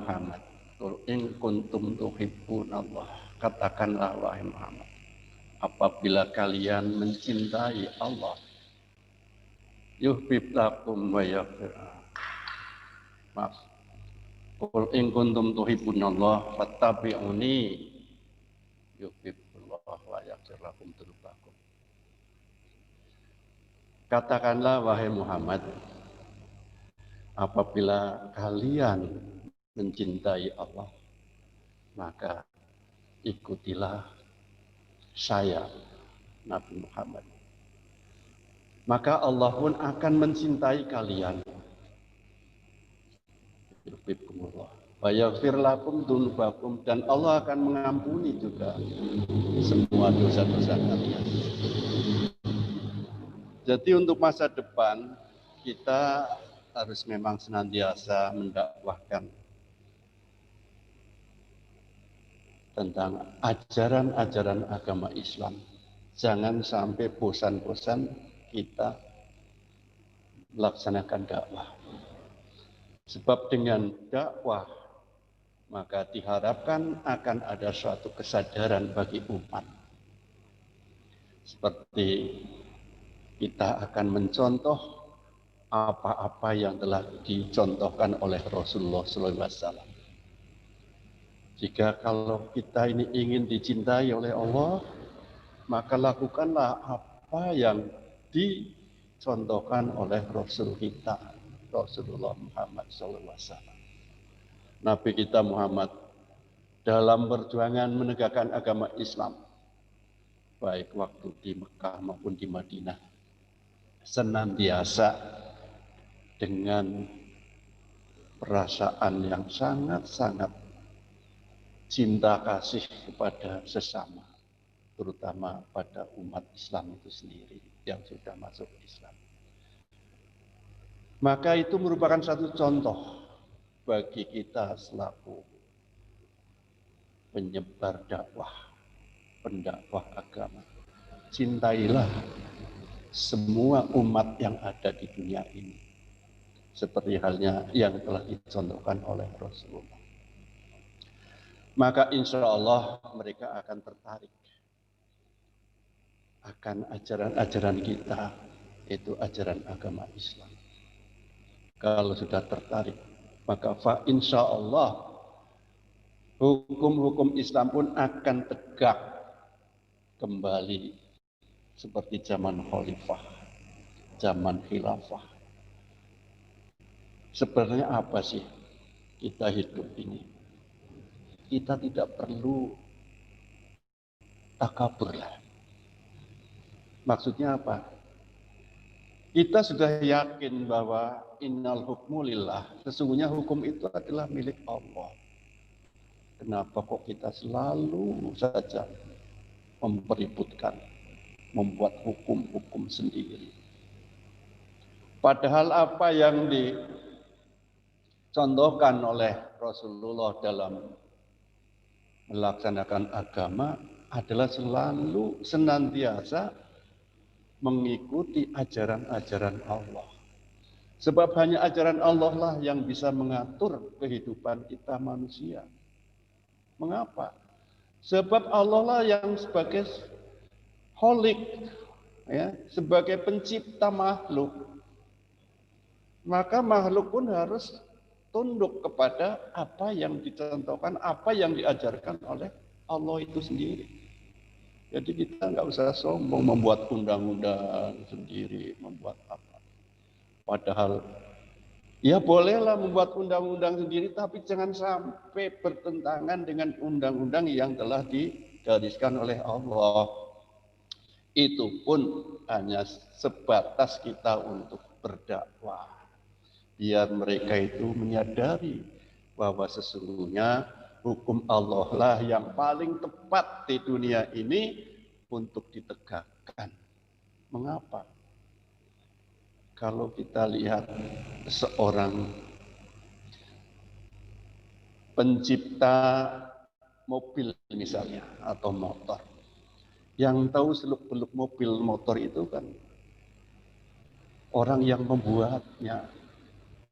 Muhammad, qul in kuntum tuhibbunallah, katakanlah wahai Muhammad, apabila kalian mencintai Allah, yuhibbukum wa yaghfir. Maaf. Qul in kuntum tuhibbunallah fattabi'uni yuhibbukumullah wa yaghfir lakum dzunubakum. Katakanlah wahai Muhammad, apabila kalian mencintai Allah, maka ikutilah saya, Nabi Muhammad. Maka Allah pun akan mencintai kalian. Wa yaghfir lakum dzunubakum, dan Allah akan mengampuni juga semua dosa-dosa kalian. Jadi untuk masa depan kita harus memang senantiasa mendakwahkan tentang ajaran-ajaran agama Islam. Jangan sampai bosan-bosan kita melaksanakan dakwah. Sebab dengan dakwah maka diharapkan akan ada suatu kesadaran bagi umat. Seperti kita akan mencontoh apa-apa yang telah dicontohkan oleh Rasulullah SAW. Jika kalau kita ini ingin dicintai oleh Allah, maka lakukanlah apa yang dicontohkan oleh Rasul kita, Rasulullah Muhammad SAW. Nabi kita Muhammad dalam perjuangan menegakkan agama Islam, baik waktu di Mekah maupun di Madinah, senantiasa dengan perasaan yang sangat-sangat cinta kasih kepada sesama, terutama pada umat Islam itu sendiri yang sudah masuk Islam. Maka itu merupakan satu contoh bagi kita selaku penyebar dakwah, pendakwah agama. Cintailah semua umat yang ada di dunia ini, seperti halnya yang telah dicontohkan oleh Rasulullah. Maka insya Allah mereka akan tertarik akan ajaran-ajaran kita, yaitu ajaran agama Islam. Kalau sudah tertarik, maka insya Allah hukum-hukum Islam pun akan tegak kembali seperti zaman khalifah, zaman khilafah. Sebenarnya apa sih kita hidup ini? Kita tidak perlu takabur lah. Maksudnya apa? Kita sudah yakin bahwa innal hukmu lillah, sesungguhnya hukum itu adalah milik Allah. Kenapa kok kita selalu saja mempeributkan, membuat hukum-hukum sendiri? Padahal apa yang dicontohkan oleh Rasulullah dalam melaksanakan agama adalah selalu senantiasa mengikuti ajaran-ajaran Allah. Sebab hanya ajaran Allah lah yang bisa mengatur kehidupan kita manusia. Mengapa? Sebab Allah lah yang sebagai Khalik, ya, sebagai pencipta makhluk. Maka makhluk pun harus tunduk kepada apa yang dicontohkan, apa yang diajarkan oleh Allah itu sendiri. Jadi kita nggak usah sombong membuat undang-undang sendiri, membuat apa. Padahal ya bolehlah membuat undang-undang sendiri, tapi jangan sampai bertentangan dengan undang-undang yang telah digariskan oleh Allah. Itu pun hanya sebatas kita untuk berdakwah. Biar mereka itu menyadari bahwa sesungguhnya hukum Allah lah yang paling tepat di dunia ini untuk ditegakkan. Mengapa? Kalau kita lihat seorang pencipta mobil misalnya atau motor, yang tahu seluk-beluk mobil motor itu kan orang yang membuatnya,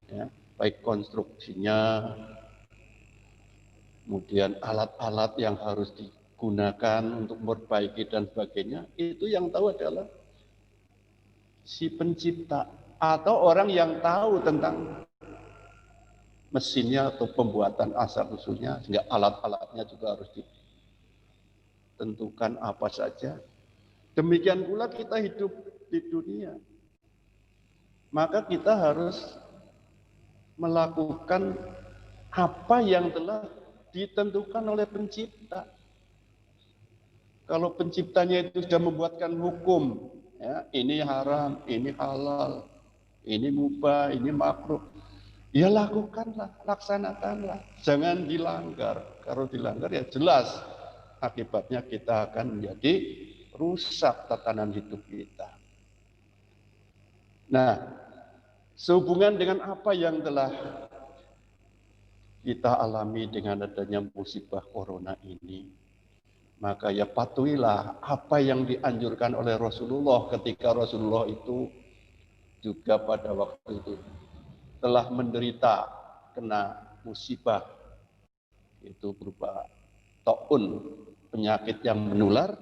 ya, baik konstruksinya, kemudian alat-alat yang harus digunakan untuk memperbaiki dan sebagainya, itu yang tahu adalah si pencipta atau orang yang tahu tentang mesinnya atau pembuatan asal-usulnya, sehingga alat-alatnya juga harus ditentukan apa saja. Demikian pula kita hidup di dunia. Maka kita harus melakukan apa yang telah ditentukan oleh pencipta. Kalau penciptanya itu sudah membuatkan hukum, ya, ini haram, ini halal, ini mubah, ini makruh, ya lakukanlah, laksanakanlah, jangan dilanggar. Kalau dilanggar ya jelas akibatnya kita akan menjadi rusak tatanan hidup kita. Nah, sehubungan dengan apa yang telah kita alami dengan adanya musibah corona ini, maka ya patuhilah apa yang dianjurkan oleh Rasulullah ketika Rasulullah itu juga pada waktu itu telah menderita kena musibah, itu berupa taun, penyakit yang menular.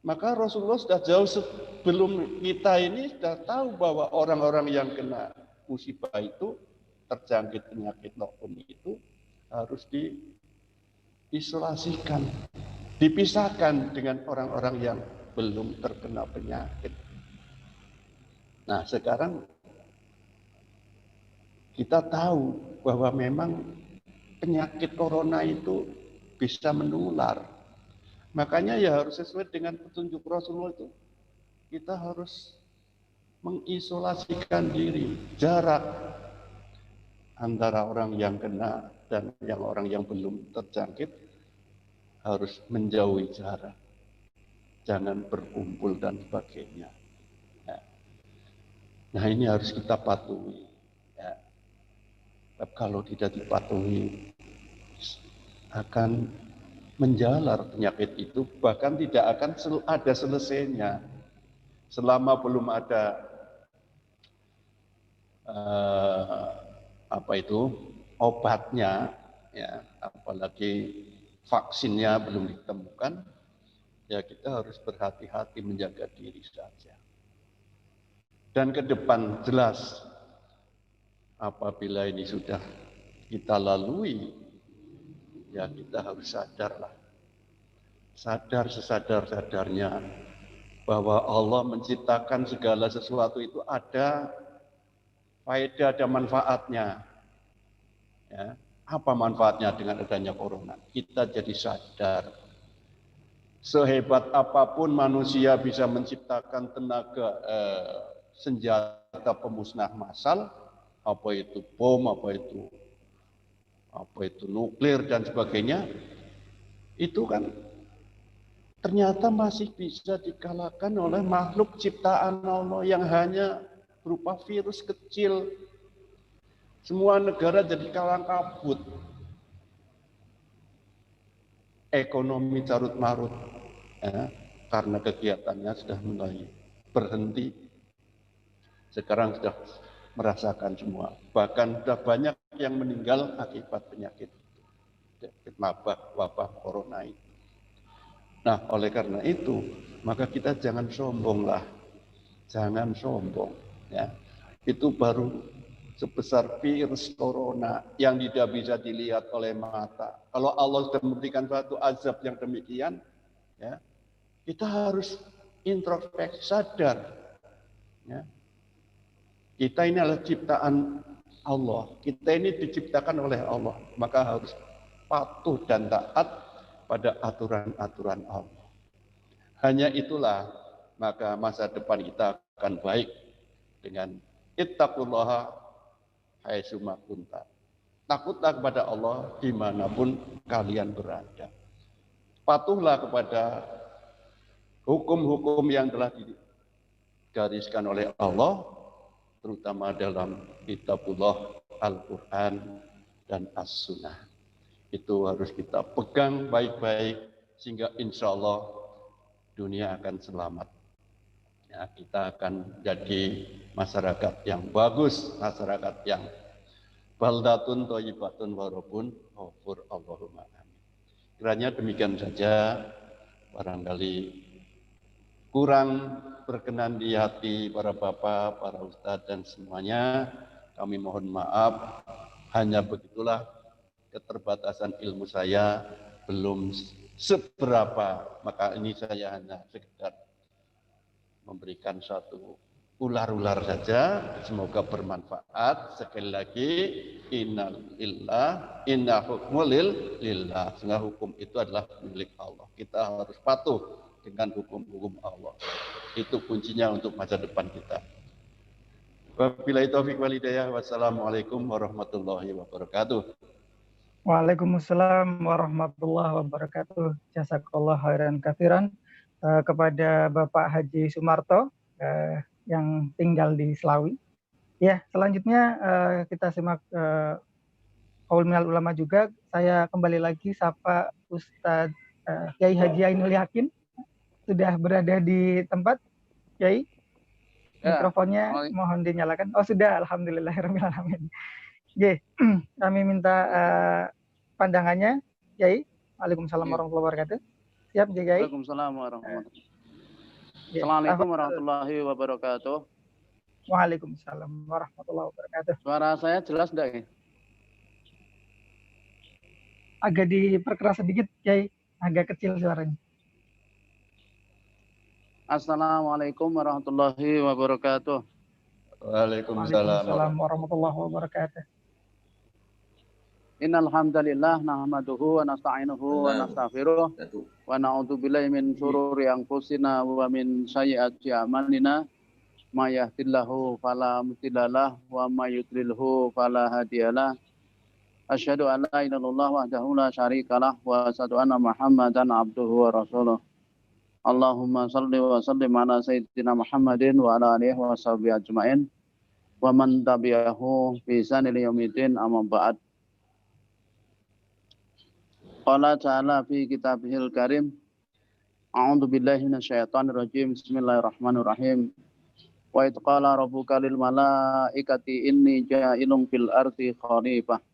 Maka Rasulullah sudah jauh sebelum kita ini sudah tahu bahwa orang-orang yang kena musibah itu, terjangkit penyakit taun itu, harus diisolasikan, dipisahkan dengan orang-orang yang belum terkena penyakit. Nah, sekarang kita tahu bahwa memang penyakit corona itu bisa menular. Makanya ya harus sesuai dengan petunjuk Rasulullah itu. Kita harus mengisolasikan diri, jarak antara orang yang kena dan orang yang belum terjangkit harus menjauhi jarak. Jangan berkumpul dan sebagainya. Nah, ini harus kita patuhi. Ya. Kalau tidak dipatuhi, akan menjalar penyakit itu, bahkan tidak akan ada selesainya selama belum ada obatnya, ya, apalagi vaksinnya belum ditemukan. Ya, kita harus berhati-hati menjaga diri saja. Dan ke depan jelas apabila ini sudah kita lalui, ya kita harus sadarlah. Sadar sesadar-sadarnya bahwa Allah menciptakan segala sesuatu itu ada faedah, ada manfaatnya. Ya. Apa manfaatnya dengan adanya corona? Kita jadi sadar. Sehebat apapun manusia bisa menciptakan tenaga senjata pemusnah massal, apa itu bom, apa itu nuklir dan sebagainya, itu kan ternyata masih bisa dikalahkan oleh makhluk ciptaan Allah yang hanya berupa virus kecil. Semua negara jadi kalang kabut, ekonomi carut marut, ya, karena kegiatannya sudah mulai berhenti. Sekarang sudah merasakan semua, bahkan sudah banyak yang meninggal akibat penyakit wabah corona itu. Nah, oleh karena itu, maka kita jangan sombonglah, jangan sombong. Ya, itu baru sebesar virus corona yang tidak bisa dilihat oleh mata. Kalau Allah sudah memberikan suatu azab yang demikian, ya, kita harus introspeksi, sadar. Ya. Kita ini adalah ciptaan Allah. Kita ini diciptakan oleh Allah, maka harus patuh dan taat pada aturan-aturan Allah. Hanya itulah maka masa depan kita akan baik dengan ittaqullaha haitsu ma kunta. Takutlah kepada Allah dimanapun kalian berada. Patuhlah kepada hukum-hukum yang telah digariskan oleh Allah, terutama dalam kitabullah, Al-Quran, dan As-Sunnah. Itu harus kita pegang baik-baik sehingga insya Allah dunia akan selamat. Ya, kita akan jadi masyarakat yang bagus, masyarakat yang baldatun thayyibatun wa rabbun ghafur. Allahumma amin. Kiranya demikian saja, barangkali kurang berkenan di hati para bapak, para ustadz dan semuanya, kami mohon maaf. Hanya begitulah keterbatasan ilmu saya, belum seberapa, maka ini saya hanya sekedar memberikan satu ular-ular saja, semoga bermanfaat. Sekali lagi, inna hukmu lillah. Sehingga hukum itu adalah milik Allah. Kita harus patuh dengan hukum-hukum Allah. Itu kuncinya untuk masa depan kita. Wabillahi taufiq wal hidayah. Wassalamualaikum warahmatullahi wabarakatuh. Waalaikumsalam warahmatullahi wabarakatuh. Jazakallah khairan katsiran kepada Bapak Haji Sumarto yang tinggal di Slawi. Ya, selanjutnya kita simak qaul minal ulama juga. Saya kembali lagi sapa Ustadz Kiai Haji Ainul Yakin, sudah berada di tempat, Kiai. Mikrofonnya mohon dinyalakan. Oh sudah, alhamdulillahirabbil alamin. Oke, kami minta pandangannya, Kiai. Waalaikumsalam warahmatullahi wabarakatuh. Siap, Kiai. Waalaikumsalam warahmatullahi wabarakatuh. Assalamualaikum warahmatullahi wabarakatuh. Waalaikumsalam warahmatullahi wabarakatuh. Suara saya jelas enggak, ya? Agak diperkeras sedikit, Kiai. Agak kecil suaranya. Assalamualaikum warahmatullahi wabarakatuh. Waalaikumsalam warahmatullahi wabarakatuh. Innal hamdalillah nahmaduhu wa nasta'inuhu wa nastaghfiruh wa na'udzu billahi min shururi anfusina wa min sayyiati a'malina may yahdihillahu fala mudhillalah wa may yudlilhu fala hadiyalah. Asyhadu an la ilaha illallah wahdahu la syarikalah wa asyhadu anna Muhammadan abduhu wa rasuluh. Allahumma salli wa sallim ala sayyidina Muhammadin wa ala alihi wa sahbihi ajma'in wa man tabi'ahu bi ihsan ila yaumil amma ba'd. Qala ta'ala fi kitabihil karim, a'udzu billahi minasyaitonir rajim, bismillahirrahmanirrahim. Wa idh qala rabbuka lil malaikati inni ja'ilun fil ardi khalifah.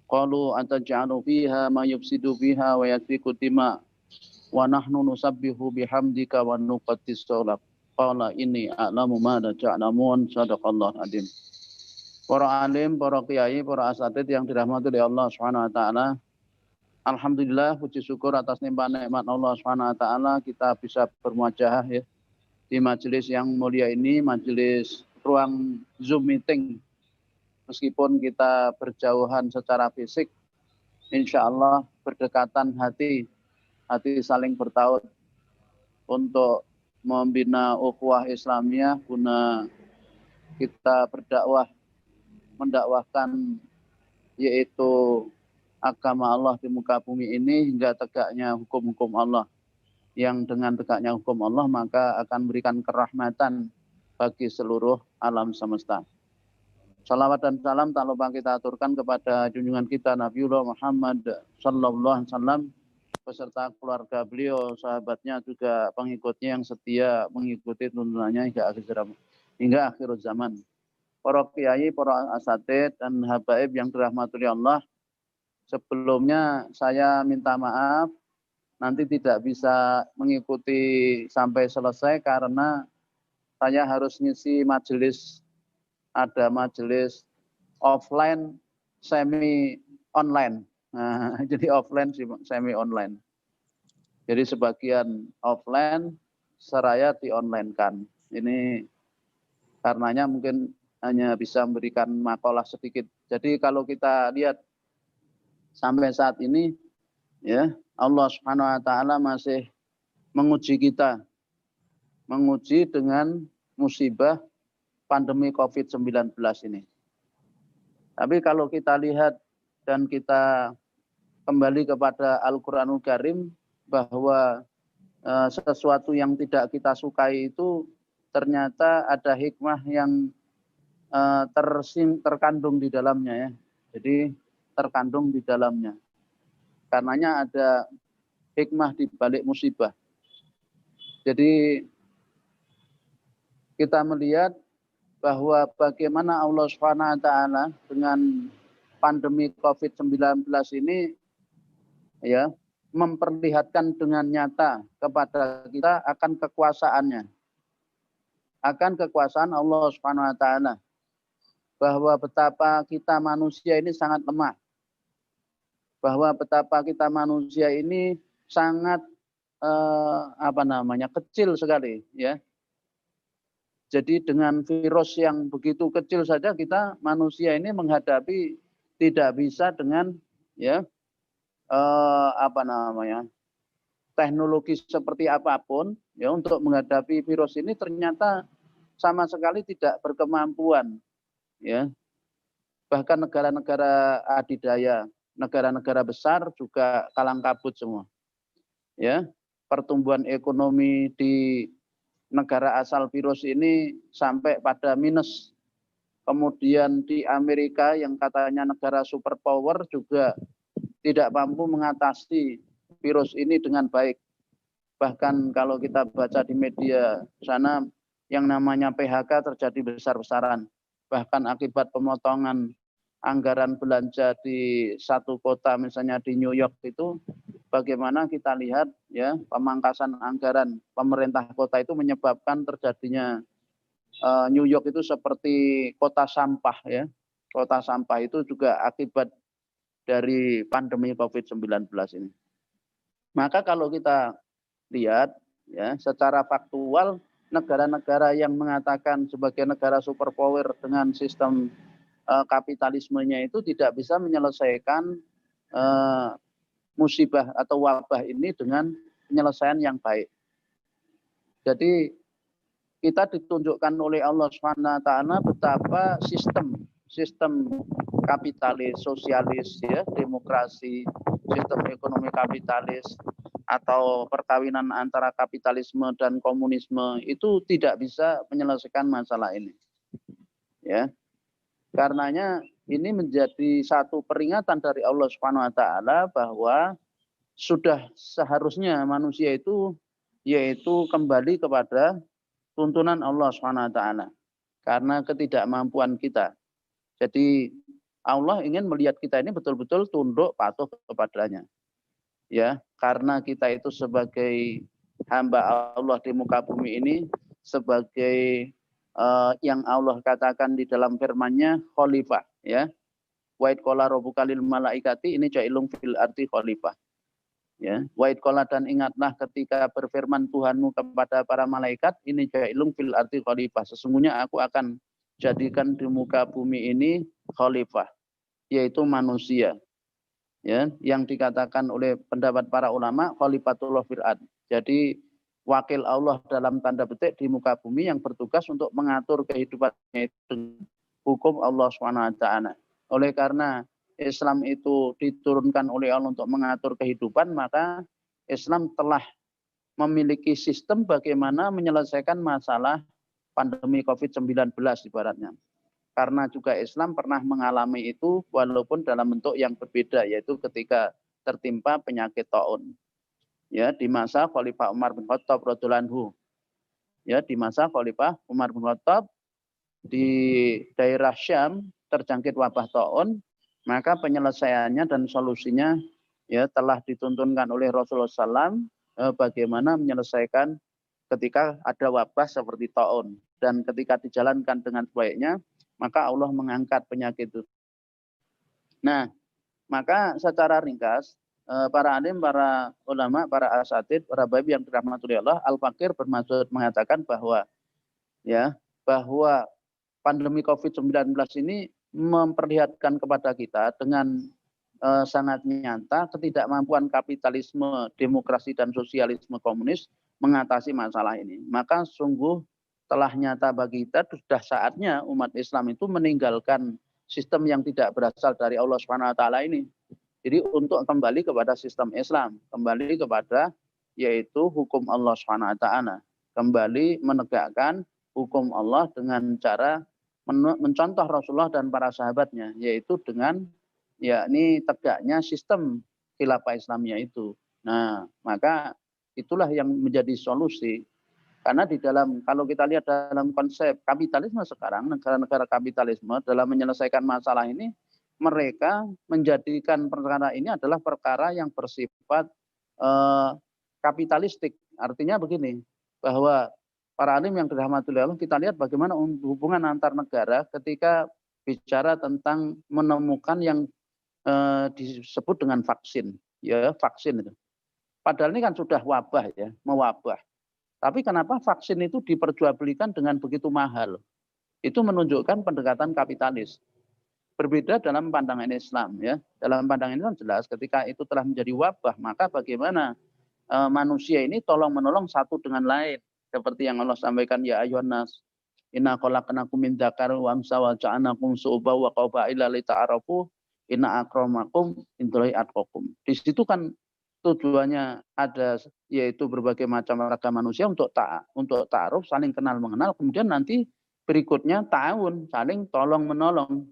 Qalu ataj'alu fiha ma yufsidu fiha wa yasfiku dima' wa nahnu nusabbihu bihamdika wa nuqaddis lak. Qala inni a'lamu ma la ta'lamun. Shadaqallahu adzim. Para alim, para kiai, para asatidz yang dirahmati oleh Allah Subhanahu wa taala. Alhamdulillah, puji syukur atas limpahan nikmat Allah Subhanahu wa taala kita bisa bermuajahah ya di majelis yang mulia ini, majelis ruang Zoom meeting. Meskipun kita berjauhan secara fisik, insya Allah berdekatan hati saling bertaut untuk membina ukhuwah Islamiyah guna kita mendakwahkan yaitu agama Allah di muka bumi ini hingga tegaknya hukum-hukum Allah. Yang dengan tegaknya hukum Allah maka akan memberikan kerahmatan bagi seluruh alam semesta. Salawat dan salam tak lupa kita aturkan kepada junjungan kita Nabiullah Muhammad sallallahu alaihi wasallam beserta keluarga beliau, sahabatnya, juga pengikutnya yang setia mengikuti tuntunannya hingga akhir zaman. Para kiai, para asatidz dan habaib yang dirahmati Allah, sebelumnya saya minta maaf nanti tidak bisa mengikuti sampai selesai karena saya harus ngisi majelis, ada majelis offline semi online. Nah, jadi offline semi online. Jadi sebagian offline seraya di online kan. Ini karenanya mungkin hanya bisa memberikan makalah sedikit. Jadi kalau kita lihat sampai saat ini ya, Allah Subhanahu wa taala masih menguji kita. Menguji dengan musibah pandemi Covid-19 ini. Tapi kalau kita lihat dan kita kembali kepada Al-Quranul Karim bahwa sesuatu yang tidak kita sukai itu ternyata ada hikmah yang terkandung di dalamnya ya. Jadi terkandung di dalamnya. Karenanya ada hikmah di balik musibah. Jadi kita melihat bahwa bagaimana Allah Subhanahu wa taala dengan pandemi Covid-19 ini ya memperlihatkan dengan nyata kepada kita akan kekuasaannya, akan kekuasaan Allah Subhanahu wa taala, bahwa betapa kita manusia ini sangat lemah, bahwa betapa kita manusia ini sangat kecil sekali ya. Jadi dengan virus yang begitu kecil saja kita manusia ini menghadapi tidak bisa dengan ya teknologi seperti apapun ya untuk menghadapi virus ini ternyata sama sekali tidak berkemampuan ya. Bahkan negara-negara adidaya, negara-negara besar juga kalang kabut semua. Ya, pertumbuhan ekonomi di negara asal virus ini sampai pada minus. Kemudian di Amerika yang katanya negara superpower juga tidak mampu mengatasi virus ini dengan baik. Bahkan kalau kita baca di media sana yang namanya PHK terjadi besar-besaran. Bahkan akibat pemotongan anggaran belanja di satu kota misalnya di New York itu, bagaimana kita lihat ya pemangkasan anggaran pemerintah kota itu menyebabkan terjadinya New York itu seperti kota sampah ya. Kota sampah itu juga akibat dari pandemi Covid-19 ini. Maka kalau kita lihat ya secara faktual negara-negara yang mengatakan sebagai negara superpower dengan sistem kapitalismenya itu tidak bisa menyelesaikan musibah atau wabah ini dengan penyelesaian yang baik. Jadi kita ditunjukkan oleh Allah SWT betapa sistem kapitalis, sosialis, ya, demokrasi, sistem ekonomi kapitalis atau perkawinan antara kapitalisme dan komunisme itu tidak bisa menyelesaikan masalah ini. Ya. Karenanya ini menjadi satu peringatan dari Allah SWT bahwa sudah seharusnya manusia itu yaitu kembali kepada tuntunan Allah SWT karena ketidakmampuan kita. Jadi Allah ingin melihat kita ini betul-betul tunduk patuh kepadanya. Ya, karena kita itu sebagai hamba Allah di muka bumi ini sebagai yang Allah katakan di dalam firman-Nya khalifah ya. Wa id qala rabbuka lil malaikati ini ja'ilun fil ardi khalifah. Ya, wa id qala dan ingatlah ketika berfirman Tuhanmu kepada para malaikat ini ja'ilun fil ardi khalifah. Sesungguhnya aku akan jadikan di muka bumi ini khalifah, yaitu manusia. Ya, yang dikatakan oleh pendapat para ulama khalifatullah fil ard. Jadi wakil Allah dalam tanda petik di muka bumi yang bertugas untuk mengatur kehidupannya itu hukum Allah SWT. Oleh karena Islam itu diturunkan oleh Allah untuk mengatur kehidupan, maka Islam telah memiliki sistem bagaimana menyelesaikan masalah pandemi Covid-19 ibaratnya. Karena juga Islam pernah mengalami itu walaupun dalam bentuk yang berbeda, yaitu ketika tertimpa penyakit taun. Ya, di masa Khalifah Umar bin Khattab radhiyallahu anhu. Ya, di masa Khalifah Umar bin Khattab di daerah Syam terjangkit wabah taun, maka penyelesaiannya dan solusinya ya telah dituntunkan oleh Rasulullah SAW bagaimana menyelesaikan ketika ada wabah seperti taun, dan ketika dijalankan dengan baiknya maka Allah mengangkat penyakit itu. Nah, maka secara ringkas para alim, para ulama, para asatid, para babi yang dirahmati Allah, Al-Fakir bermaksud mengatakan bahwa ya bahwa pandemi Covid-19 ini memperlihatkan kepada kita dengan sangat nyata ketidakmampuan kapitalisme, demokrasi dan sosialisme komunis mengatasi masalah ini. Maka sungguh telah nyata bagi kita sudah saatnya umat Islam itu meninggalkan sistem yang tidak berasal dari Allah SWT ini. Jadi untuk kembali kepada sistem Islam, kembali kepada yaitu hukum Allah SWT, kembali menegakkan hukum Allah dengan cara mencontoh Rasulullah dan para sahabatnya, yaitu dengan yakni tegaknya sistem khilafah Islamiyah itu. Nah, maka itulah yang menjadi solusi Karena di dalam, kalau kita lihat dalam konsep kapitalisme sekarang, negara-negara kapitalisme dalam menyelesaikan masalah ini, mereka menjadikan perkara ini adalah perkara yang bersifat kapitalistik. Artinya begini, bahwa para alim yang dirahmati Allah, kita lihat bagaimana hubungan antar negara ketika bicara tentang menemukan yang disebut dengan vaksin, ya vaksin itu. Padahal ini kan sudah wabah ya, mewabah. Tapi kenapa vaksin itu diperjualbelikan dengan begitu mahal? Itu menunjukkan pendekatan kapitalis. Berbeda dalam pandangan Islam ya. Dalam pandangan Islam jelas ketika itu telah menjadi wabah, maka bagaimana manusia ini tolong menolong satu dengan lain. Seperti yang Allah sampaikan, ya ayyuhan nas inna khalaqnakum min dzakari wa unsa wa ja'alnakum syu'uban wa qabaila lita'arafu inna akramakum indallahi atqakum. Di situ kan tujuannya ada, yaitu berbagai macam ragam manusia untuk ta'aruf, saling kenal mengenal, kemudian nanti berikutnya ta'awun, saling tolong menolong,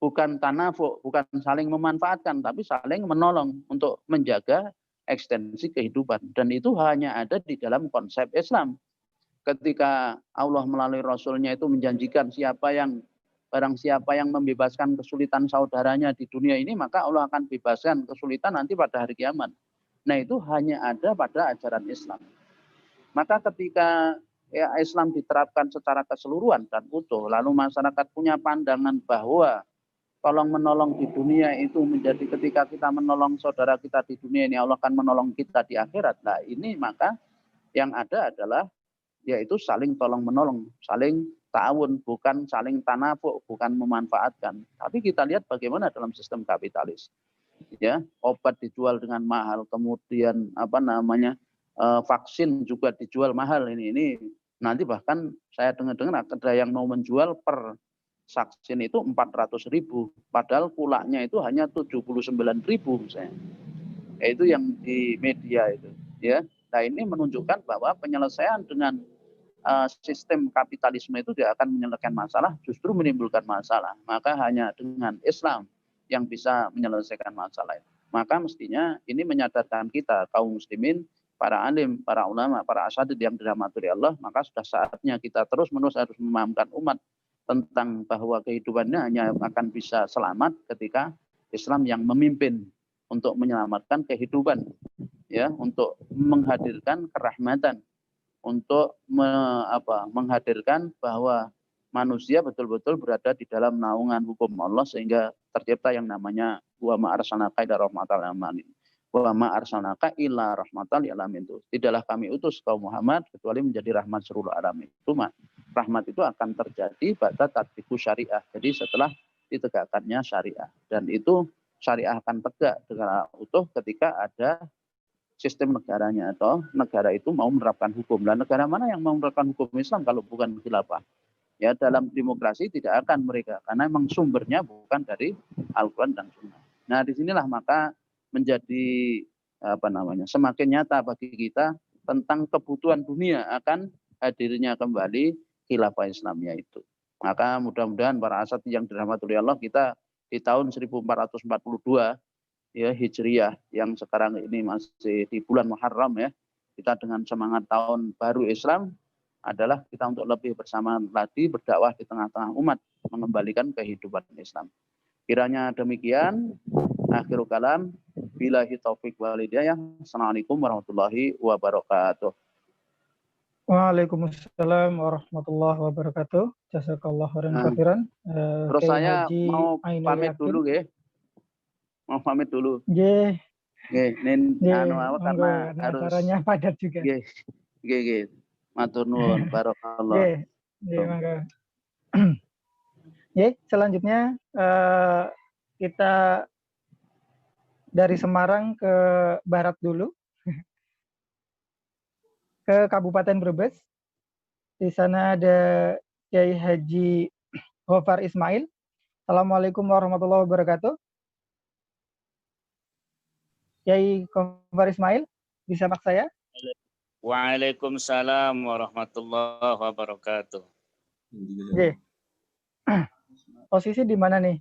bukan tanafuk, bukan saling memanfaatkan, tapi saling menolong untuk menjaga ekstensi kehidupan. Dan itu hanya ada di dalam konsep Islam. Ketika Allah melalui Rasulnya itu menjanjikan barang siapa yang membebaskan kesulitan saudaranya di dunia ini, maka Allah akan bebaskan kesulitan nanti pada hari kiamat. Nah itu hanya ada pada ajaran Islam. Maka ketika Islam diterapkan secara keseluruhan dan utuh, lalu masyarakat punya pandangan bahwa tolong menolong di dunia itu menjadi ketika kita menolong saudara kita di dunia ini, Allah akan menolong kita di akhirat. Nah ini maka yang ada adalah yaitu saling tolong menolong, saling ta'awun, bukan saling tanafuk, bukan memanfaatkan. Tapi kita lihat bagaimana dalam sistem kapitalis. Ya, obat dijual dengan mahal, kemudian vaksin juga dijual mahal. Ini nanti bahkan saya dengar ada yang mau menjual per vaksin itu 400.000, padahal kulaknya itu hanya 79.000 misalnya. Itu yang di media itu, ya. Nah ini menunjukkan bahwa penyelesaian dengan sistem kapitalisme itu tidak akan menyelesaikan masalah, justru menimbulkan masalah. Maka hanya dengan Islam yang bisa menyelesaikan masalah itu. Maka mestinya ini menyadarkan kita kaum muslimin, para alim, para ulama, para asatidz yang dirahmati Allah, maka sudah saatnya kita terus-menerus harus memahamkan umat tentang bahwa kehidupannya hanya akan bisa selamat ketika Islam yang memimpin untuk menyelamatkan kehidupan, ya, untuk menghadirkan kerahmatan, untuk menghadirkan bahwa manusia betul-betul berada di dalam naungan hukum Allah sehingga tercipta yang namanya wa ma arsalnaka illa rahmatan lil alamin. Wa ma arsalnaka illa rahmatan lil alamin. Tidaklah kami utus kaum Muhammad kecuali menjadi rahmat seluruh alamin. Cuma rahmat itu akan terjadi pada tatbiqu syariah. Jadi setelah ditegakkannya syariah, dan itu syariah akan tegak dengan utuh ketika ada sistem negaranya atau negara itu mau menerapkan hukum. Dan negara mana yang mau menerapkan hukum Islam kalau bukan khilafah? Ya, dalam demokrasi tidak akan mereka, karena memang sumbernya bukan dari Al-Quran dan Sunnah. Nah disinilah maka menjadi semakin nyata bagi kita tentang kebutuhan dunia akan hadirnya kembali khilafah Islamiyah itu. Maka mudah-mudahan para asatidz yang dirahmati Allah, kita di tahun 1442 ya Hijriah yang sekarang ini masih di bulan Muharram ya, kita dengan semangat tahun baru Islam adalah kita untuk lebih bersama lagi berdakwah di tengah-tengah umat, mengembalikan kehidupan Islam. Kiranya demikian, akhirul kalam, billahi taufik wal hidayah. Assalamualaikum warahmatullahi wabarakatuh. Waalaikumsalam warahmatullahi wabarakatuh. Jazakallah khairan katsiran. Terus saya mau pamit dulu ya. Mau pamit dulu. Nggih. Nggih, karena harus acaranya padat juga. Nggih. Matur nuwun, barakallah. Nggih, mangga. Selanjutnya kita dari Semarang ke barat dulu. Ke Kabupaten Brebes. Di sana ada Kiai Haji Ghaffar Ismail. Assalamualaikum warahmatullahi wabarakatuh. Kiai Ghaffar Ismail, bisa mak saya? Waalaikumsalam warahmatullahi wabarakatuh. Oke. Posisi di mana nih,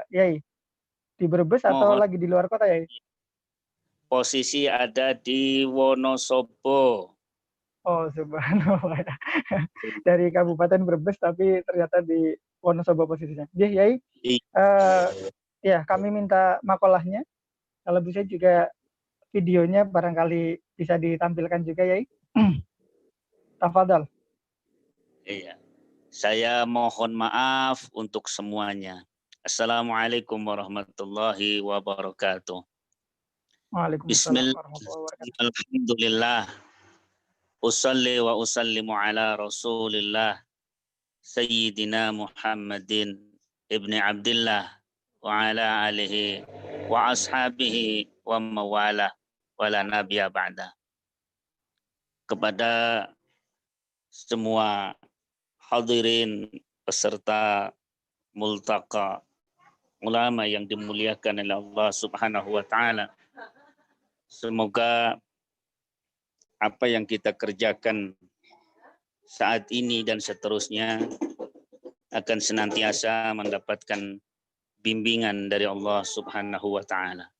Yai? Di Brebes atau lagi di luar kota, Yai? Posisi ada di Wonosobo. Oh, subhanallah. Dari Kabupaten Brebes tapi ternyata di Wonosobo posisinya. Dia Yai, ya kami minta makolahnya. Kalau bisa juga videonya barangkali bisa ditampilkan juga Yai. Tafadhal. Iya. Saya mohon maaf untuk semuanya. Assalamualaikum warahmatullahi wabarakatuh. Waalaikumsalam warahmatullahi wabarakatuh. Bismillah, alhamdulillah. Usalli wa usallimu ala rasulillah. Sayyidina Muhammadin ibni Abdillah wa ala alihi wa ashabihi wa mawala wa la nabiyya ba'da. Kepada semua hadirin peserta multaqa ulama yang dimuliakan oleh Allah Subhanahu wa taala. Semoga apa yang kita kerjakan saat ini dan seterusnya akan senantiasa mendapatkan bimbingan dari Allah Subhanahu wa taala.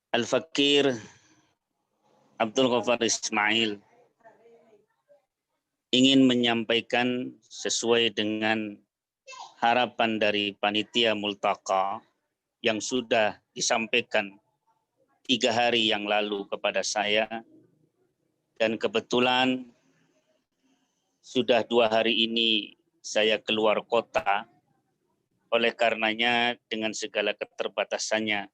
Al-Fakir Abdul Ghaffar Ismail ingin menyampaikan sesuai dengan harapan dari panitia multaqa yang sudah disampaikan 3 hari yang lalu kepada saya, dan kebetulan sudah 2 hari ini saya keluar kota. Oleh karenanya dengan segala keterbatasannya,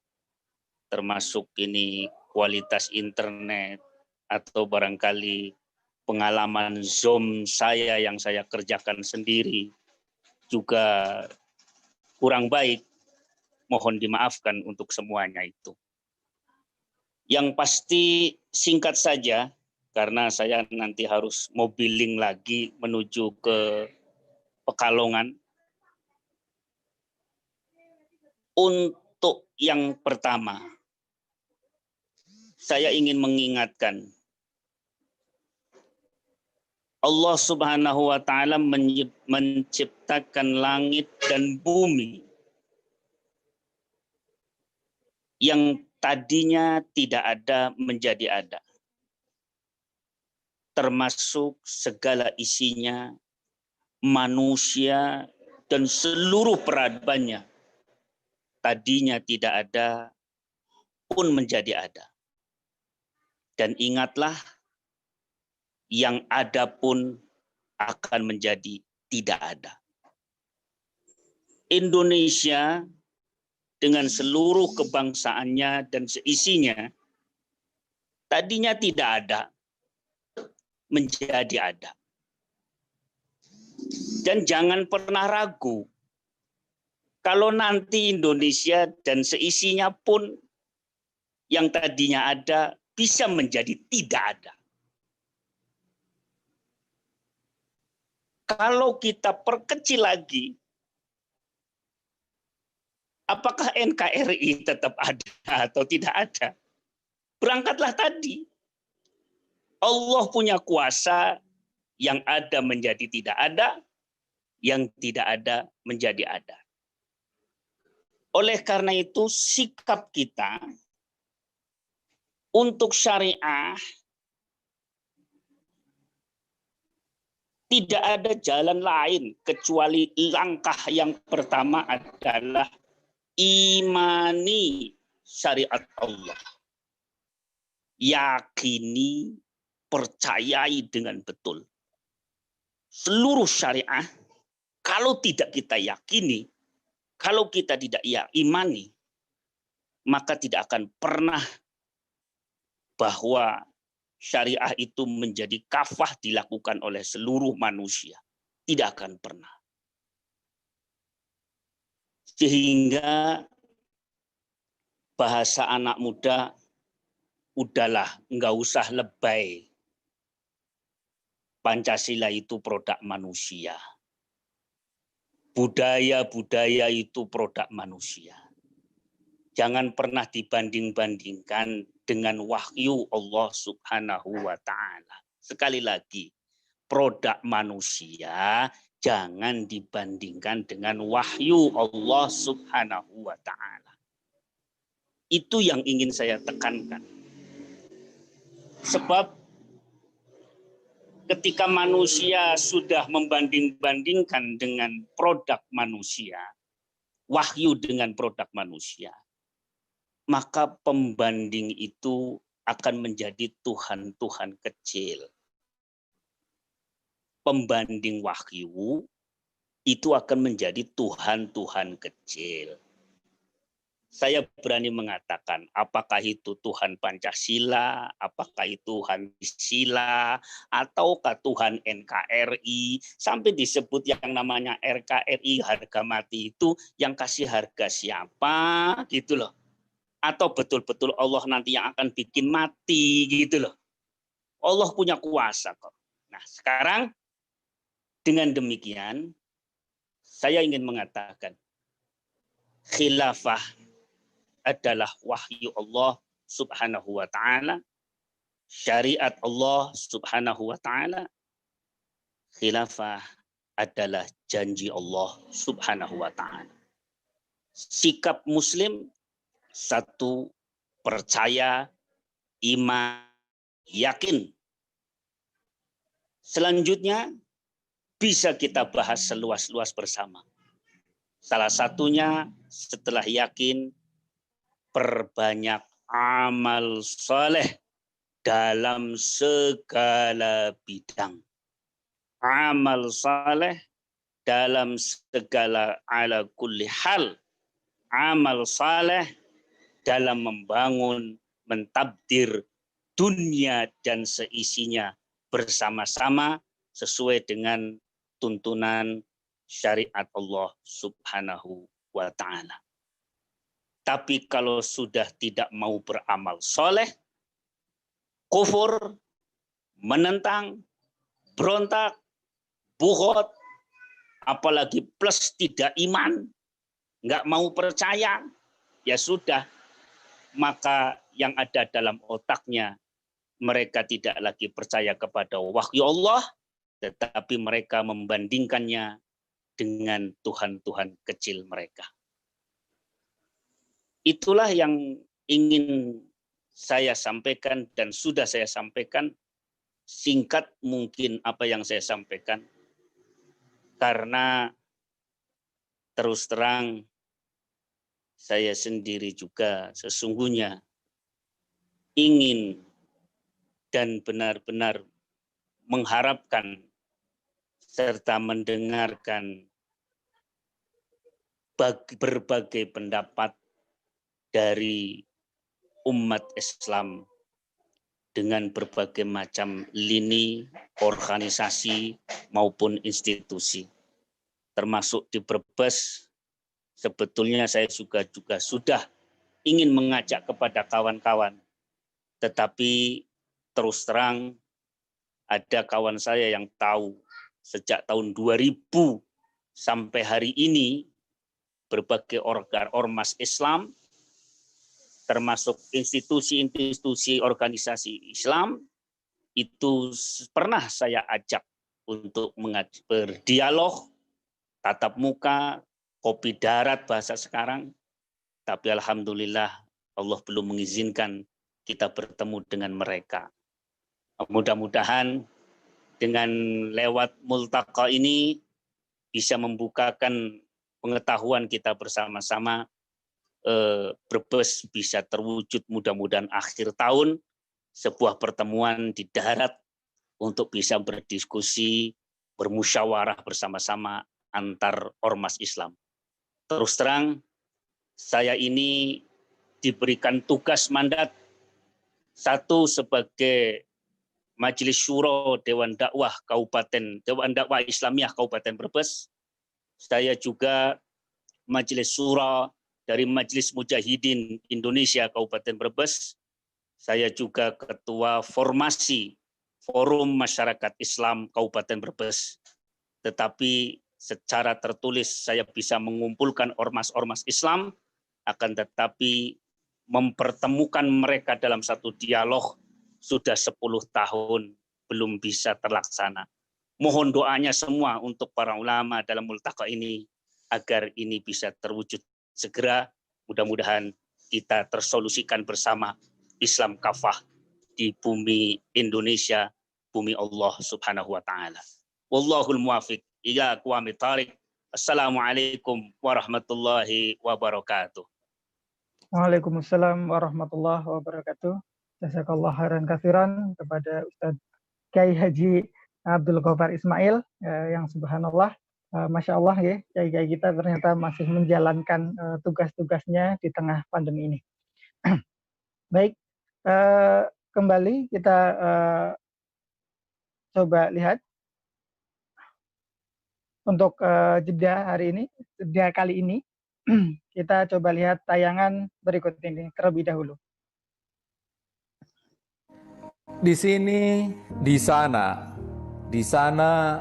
termasuk ini kualitas internet atau barangkali pengalaman Zoom saya yang saya kerjakan sendiri juga kurang baik, mohon dimaafkan untuk semuanya itu. Yang pasti singkat saja, karena saya nanti harus mobiling lagi menuju ke Pekalongan. Untuk yang pertama, saya ingin mengingatkan Allah Subhanahu wa taala menciptakan langit dan bumi yang tadinya tidak ada menjadi ada. Termasuk segala isinya, manusia dan seluruh peradabannya. Tadinya tidak ada pun menjadi ada. Dan ingatlah, yang ada pun akan menjadi tidak ada. Indonesia dengan seluruh kebangsaannya dan seisinya, tadinya tidak ada, menjadi ada. Dan jangan pernah ragu, kalau nanti Indonesia dan seisinya pun yang tadinya ada, bisa menjadi tidak ada. Kalau kita perkecil lagi, apakah NKRI tetap ada atau tidak ada? Berangkatlah tadi. Allah punya kuasa, yang ada menjadi tidak ada, yang tidak ada menjadi ada. Oleh karena itu, sikap kita untuk syariah tidak ada jalan lain kecuali langkah yang pertama adalah imani syariat Allah. Yakini, percayai dengan betul. Seluruh syariah, kalau tidak kita yakini, kalau kita tidak imani, maka tidak akan pernah bahwa syariah itu menjadi kafah dilakukan oleh seluruh manusia. Tidak akan pernah. Sehingga bahasa anak muda, udahlah, enggak usah lebay. Pancasila itu produk manusia. Budaya-budaya itu produk manusia. Jangan pernah dibanding-bandingkan dengan wahyu Allah Subhanahu wa taala. Sekali lagi, produk manusia jangan dibandingkan dengan wahyu Allah Subhanahu wa taala. Itu yang ingin saya tekankan. Sebab ketika manusia sudah membanding-bandingkan dengan produk manusia, wahyu dengan produk manusia, maka pembanding itu akan menjadi Tuhan-Tuhan kecil. Pembanding wahyu itu akan menjadi Tuhan-Tuhan kecil. Saya berani mengatakan, apakah itu Tuhan Pancasila, apakah itu Tuhan Sila, ataukah Tuhan NKRI, sampai disebut yang namanya RKRI, harga mati itu yang kasih harga siapa, gitu loh. Atau betul-betul Allah nanti yang akan bikin mati, gitu loh. Allah punya kuasa kok. Nah, sekarang dengan demikian, saya ingin mengatakan, khilafah adalah wahyu Allah subhanahu wa ta'ala, syariat Allah subhanahu wa ta'ala, khilafah adalah janji Allah subhanahu wa ta'ala. Sikap muslim, satu, percaya, iman, yakin. Selanjutnya, bisa kita bahas seluas-luas bersama. Salah satunya setelah yakin, perbanyak amal soleh dalam segala bidang. Amal soleh dalam segala ala kulli hal. Amal soleh dalam membangun, mentabdir dunia dan seisinya bersama-sama sesuai dengan tuntunan syariat Allah subhanahu wa ta'ala. Tapi kalau sudah tidak mau beramal soleh, kufur, menentang, berontak, buhot, apalagi plus tidak iman, nggak mau percaya, ya sudah, maka yang ada dalam otaknya, mereka tidak lagi percaya kepada wahyu Allah, tetapi mereka membandingkannya dengan Tuhan-Tuhan kecil mereka. Itulah yang ingin saya sampaikan dan sudah saya sampaikan, singkat mungkin apa yang saya sampaikan, karena terus terang saya sendiri juga sesungguhnya ingin dan benar-benar mengharapkan serta mendengarkan berbagai pendapat dari umat Islam dengan berbagai macam lini, organisasi maupun institusi. Termasuk di Brebes, sebetulnya saya juga sudah ingin mengajak kepada kawan-kawan. Tetapi terus terang ada kawan saya yang tahu sejak tahun 2000 sampai hari ini berbagai ormas Islam termasuk institusi-institusi organisasi Islam itu pernah saya ajak untuk berdialog, tatap muka, kopi darat bahasa sekarang, tapi alhamdulillah Allah belum mengizinkan kita bertemu dengan mereka. Mudah-mudahan dengan lewat multaqa ini bisa membukakan pengetahuan kita bersama-sama. Brebes bisa terwujud mudah-mudahan akhir tahun sebuah pertemuan di darat untuk bisa berdiskusi, bermusyawarah bersama-sama antar ormas Islam. Terus terang, saya ini diberikan tugas mandat satu sebagai Majelis Syuro Dewan Dakwah Islamiyah Kabupaten Brebes. Saya juga Majelis Syuro dari Majelis Mujahidin Indonesia Kabupaten Brebes. Saya juga Ketua Formasi Forum Masyarakat Islam Kabupaten Brebes. Tetapi secara tertulis saya bisa mengumpulkan ormas-ormas Islam, akan tetapi mempertemukan mereka dalam satu dialog sudah 10 tahun belum bisa terlaksana. Mohon doanya semua untuk para ulama dalam multaqa ini agar ini bisa terwujud segera. Mudah-mudahan kita tersolusikan bersama Islam kafah di bumi Indonesia bumi Allah Subhanahu wa taala. Wallahul muwaffiq ila aqwamit thariq. Assalamualaikum warahmatullahi wabarakatuh. Waalaikumsalam warahmatullahi wabarakatuh. Jazakallah khairan katsiran kepada Ustadz Kiai Haji Abdul Ghaffar Ismail yang subhanallah, masya Allah ya, kiai-kiai kita ternyata masih menjalankan tugas-tugasnya di tengah pandemi ini. Baik, kembali kita coba lihat untuk jeda hari ini, jeda kali ini. Kita coba lihat tayangan berikut ini terlebih dahulu. Di sini, di sana, di sana,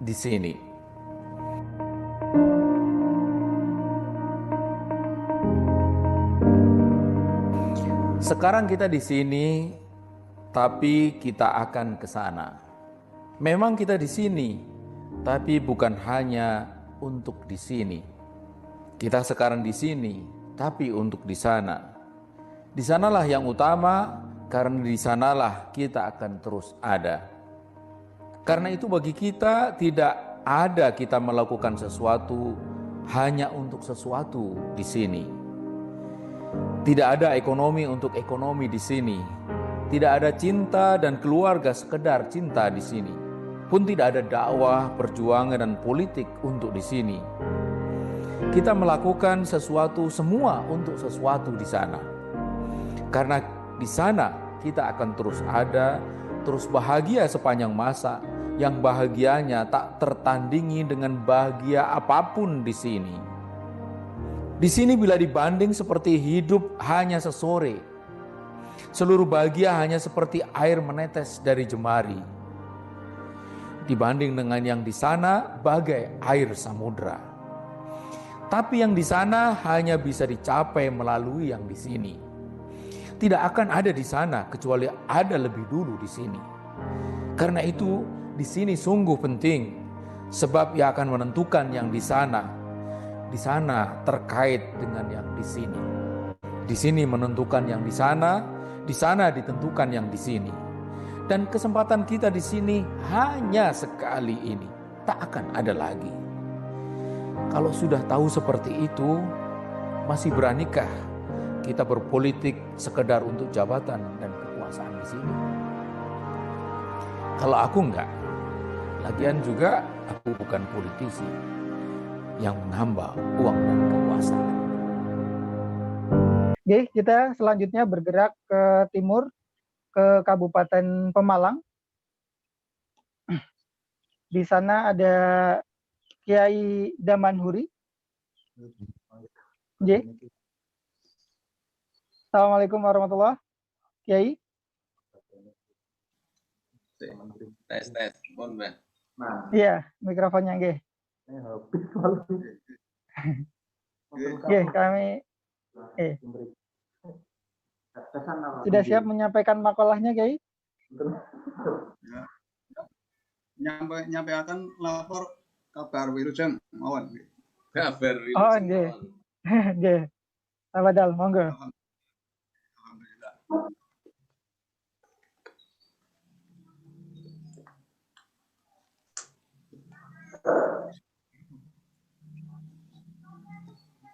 di sini. Sekarang kita di sini, tapi kita akan ke sana. Memang kita di sini, tapi bukan hanya untuk di sini. Kita sekarang di sini, tapi untuk di sana. Di sanalah yang utama, karena di sanalah kita akan terus ada. Karena itu bagi kita tidak ada kita melakukan sesuatu hanya untuk sesuatu di sini. Tidak ada ekonomi untuk ekonomi di sini. Tidak ada cinta dan keluarga sekedar cinta di sini. Pun tidak ada dakwah, perjuangan dan politik untuk di sini. Kita melakukan sesuatu semua untuk sesuatu di sana. Karena di sana kita akan terus ada, terus bahagia sepanjang masa, yang bahagianya tak tertandingi dengan bahagia apapun di sini. Di sini bila dibanding seperti hidup hanya sesore, seluruh bahagia hanya seperti air menetes dari jemari. Dibanding dengan yang di sana bagai air samudra. Tapi yang di sana hanya bisa dicapai melalui yang di sini. Tidak akan ada di sana kecuali ada lebih dulu di sini. Karena itu di sini sungguh penting, sebab ia akan menentukan yang di sana. Di sana terkait dengan yang di sini. Di sini menentukan yang di sana ditentukan yang di sini. Dan kesempatan kita di sini hanya sekali ini, tak akan ada lagi. Kalau sudah tahu seperti itu, masih beranikah kita berpolitik sekedar untuk jabatan dan kekuasaan di sini? Kalau aku enggak, lagian juga aku bukan politisi yang menghamba uang dan kekuasaan. Oke, kita selanjutnya bergerak ke timur, ke Kabupaten Pemalang. Di sana ada Kiai Damanhuri. Assalamualaikum warahmatullahi wabarakatuh. Kiai. Tes, mohon Mbak. Iya, mikrofonnya nggih. Nggih, kami sudah siap menyampaikan makalahnya, Kiai? Nyampaikan lapor kabar Wilujeng mawon. Kabar Wilujeng. Oh, nggih. Nggih. Tafadhal, monggo. Alhamdulillah.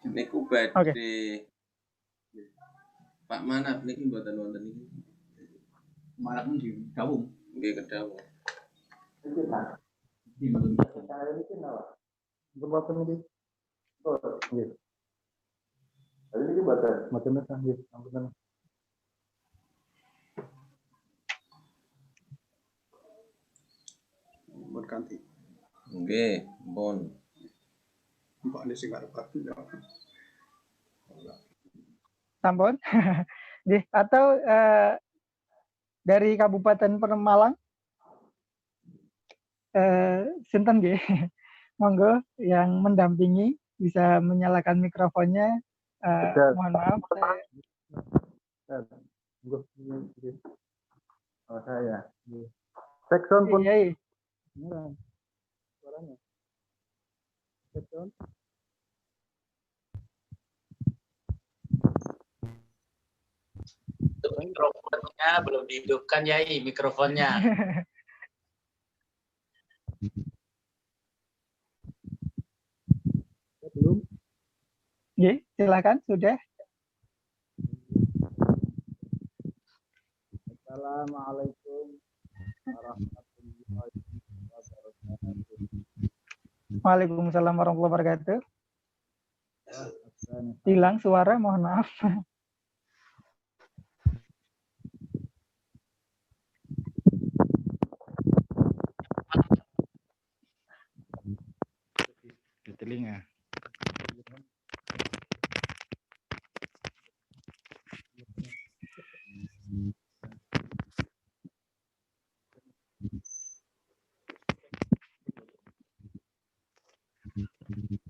Niku badhe Pak Manaf niki mboten wonten niki. Manaf nggih gabung. Nggih kedawuh. Mun kanthi. Nggih, mohon. Mbak sing arep Sampun. Atau dari Kabupaten Pemalang, sinten nggih? Monggo yang mendampingi bisa menyalakan mikrofonnya. Mohon maaf. Saya. Sekson pun. Iya. Suaranya. Sekson. Mikrofonnya belum dihidupkan, Yai, mikrofonnya. Silakan sudah. Assalamualaikum warahmatullahi wabarakatuh. Waalaikumsalam warahmatullahi wabarakatuh. Hilang suara, mohon maaf. Di telinga.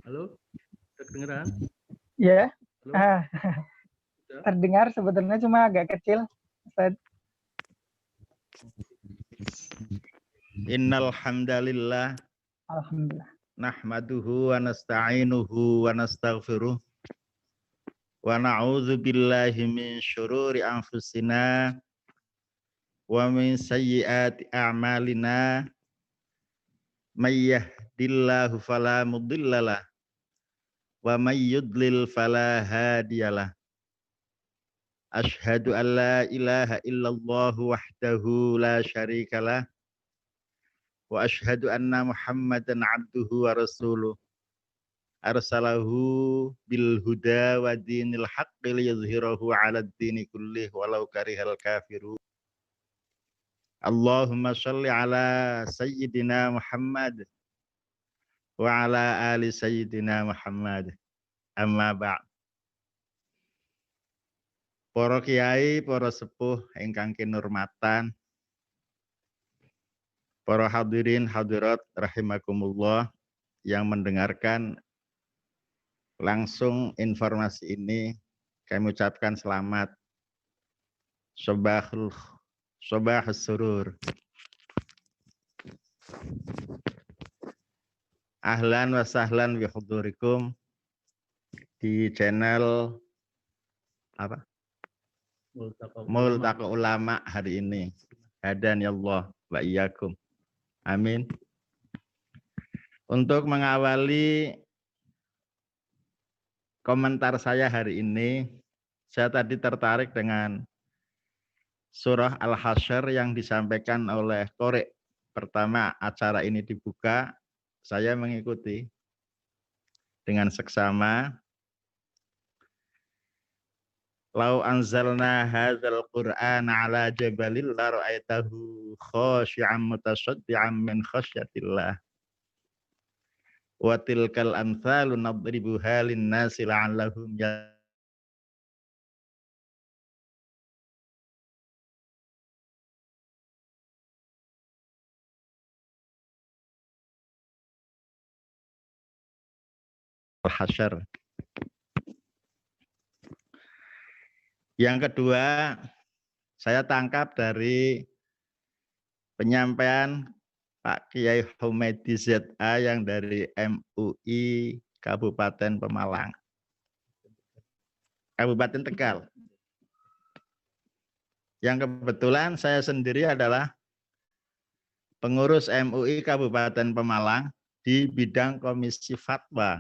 Halo, kedengeran? Ya, Halo? terdengar sebetulnya cuma agak kecil. Ustaz. Innal hamdalillah Alhamdulillah. nahmaduhu wa nasta'inuhu wa nastaghfiruh wa na'udzu billahi min syururi anfusina wa min sayyiati a'malina may yahdihillahu fala mudhillalah wa may yudlil fala hadiyalah. Asyhadu an la ilaha illallah wahdahu la syarikalah wa asyhadu anna Muhammadan abduhu wa rasuluh arsalahu bil huda wa dinil haqqi liyuzhirahu 'alad dini kullih walau karihal kafirun. Allahumma shalli ala sayyidina Muhammad wa ala ali sayyidina Muhammad. Amma ba'd. Para kiai, para sepuh ingkang kinurmatan, para hadirin hadirat rahimakumullah yang mendengarkan langsung informasi ini, kami ucapkan selamat Sobahus surur. Ahlan wa sahlan bi hudurikum di channel apa? Multaqa Ulama hari ini. Hadan ya Allah wa iyyakum. Amin. Untuk mengawali komentar saya hari ini, saya tadi tertarik dengan surah Al-Hasyr yang disampaikan oleh Qori. Pertama acara ini dibuka, saya mengikuti dengan seksama. Lau anzalna hadzal Qur'ana ala jabalil la ra'aitahu khashi'an mutasaddian min khasyatillah. Wa tilkal amthalu nadribuha lin-nasi la'allahum Al-Hasyr. Yang kedua, saya tangkap dari penyampaian Pak Kiai Humaydi ZA yang dari MUI Kabupaten Pemalang, Kabupaten Tegal. Yang kebetulan saya sendiri adalah pengurus MUI Kabupaten Pemalang di bidang Komisi Fatwa.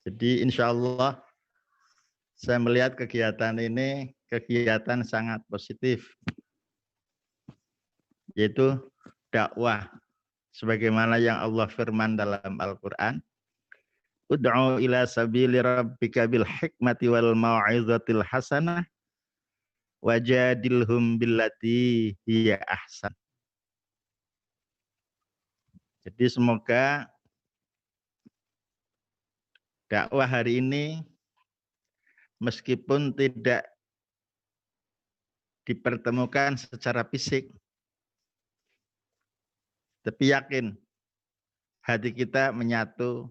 Jadi insya Allah saya melihat kegiatan ini kegiatan sangat positif, yaitu dakwah sebagaimana yang Allah firman dalam Al-Qur'an, ud'u ila sabili rabbika bil hikmati wal mau'izatil hasanah wajadilhum billati hiya ahsan. Jadi semoga dakwah hari ini meskipun tidak dipertemukan secara fisik, tapi yakin hati kita menyatu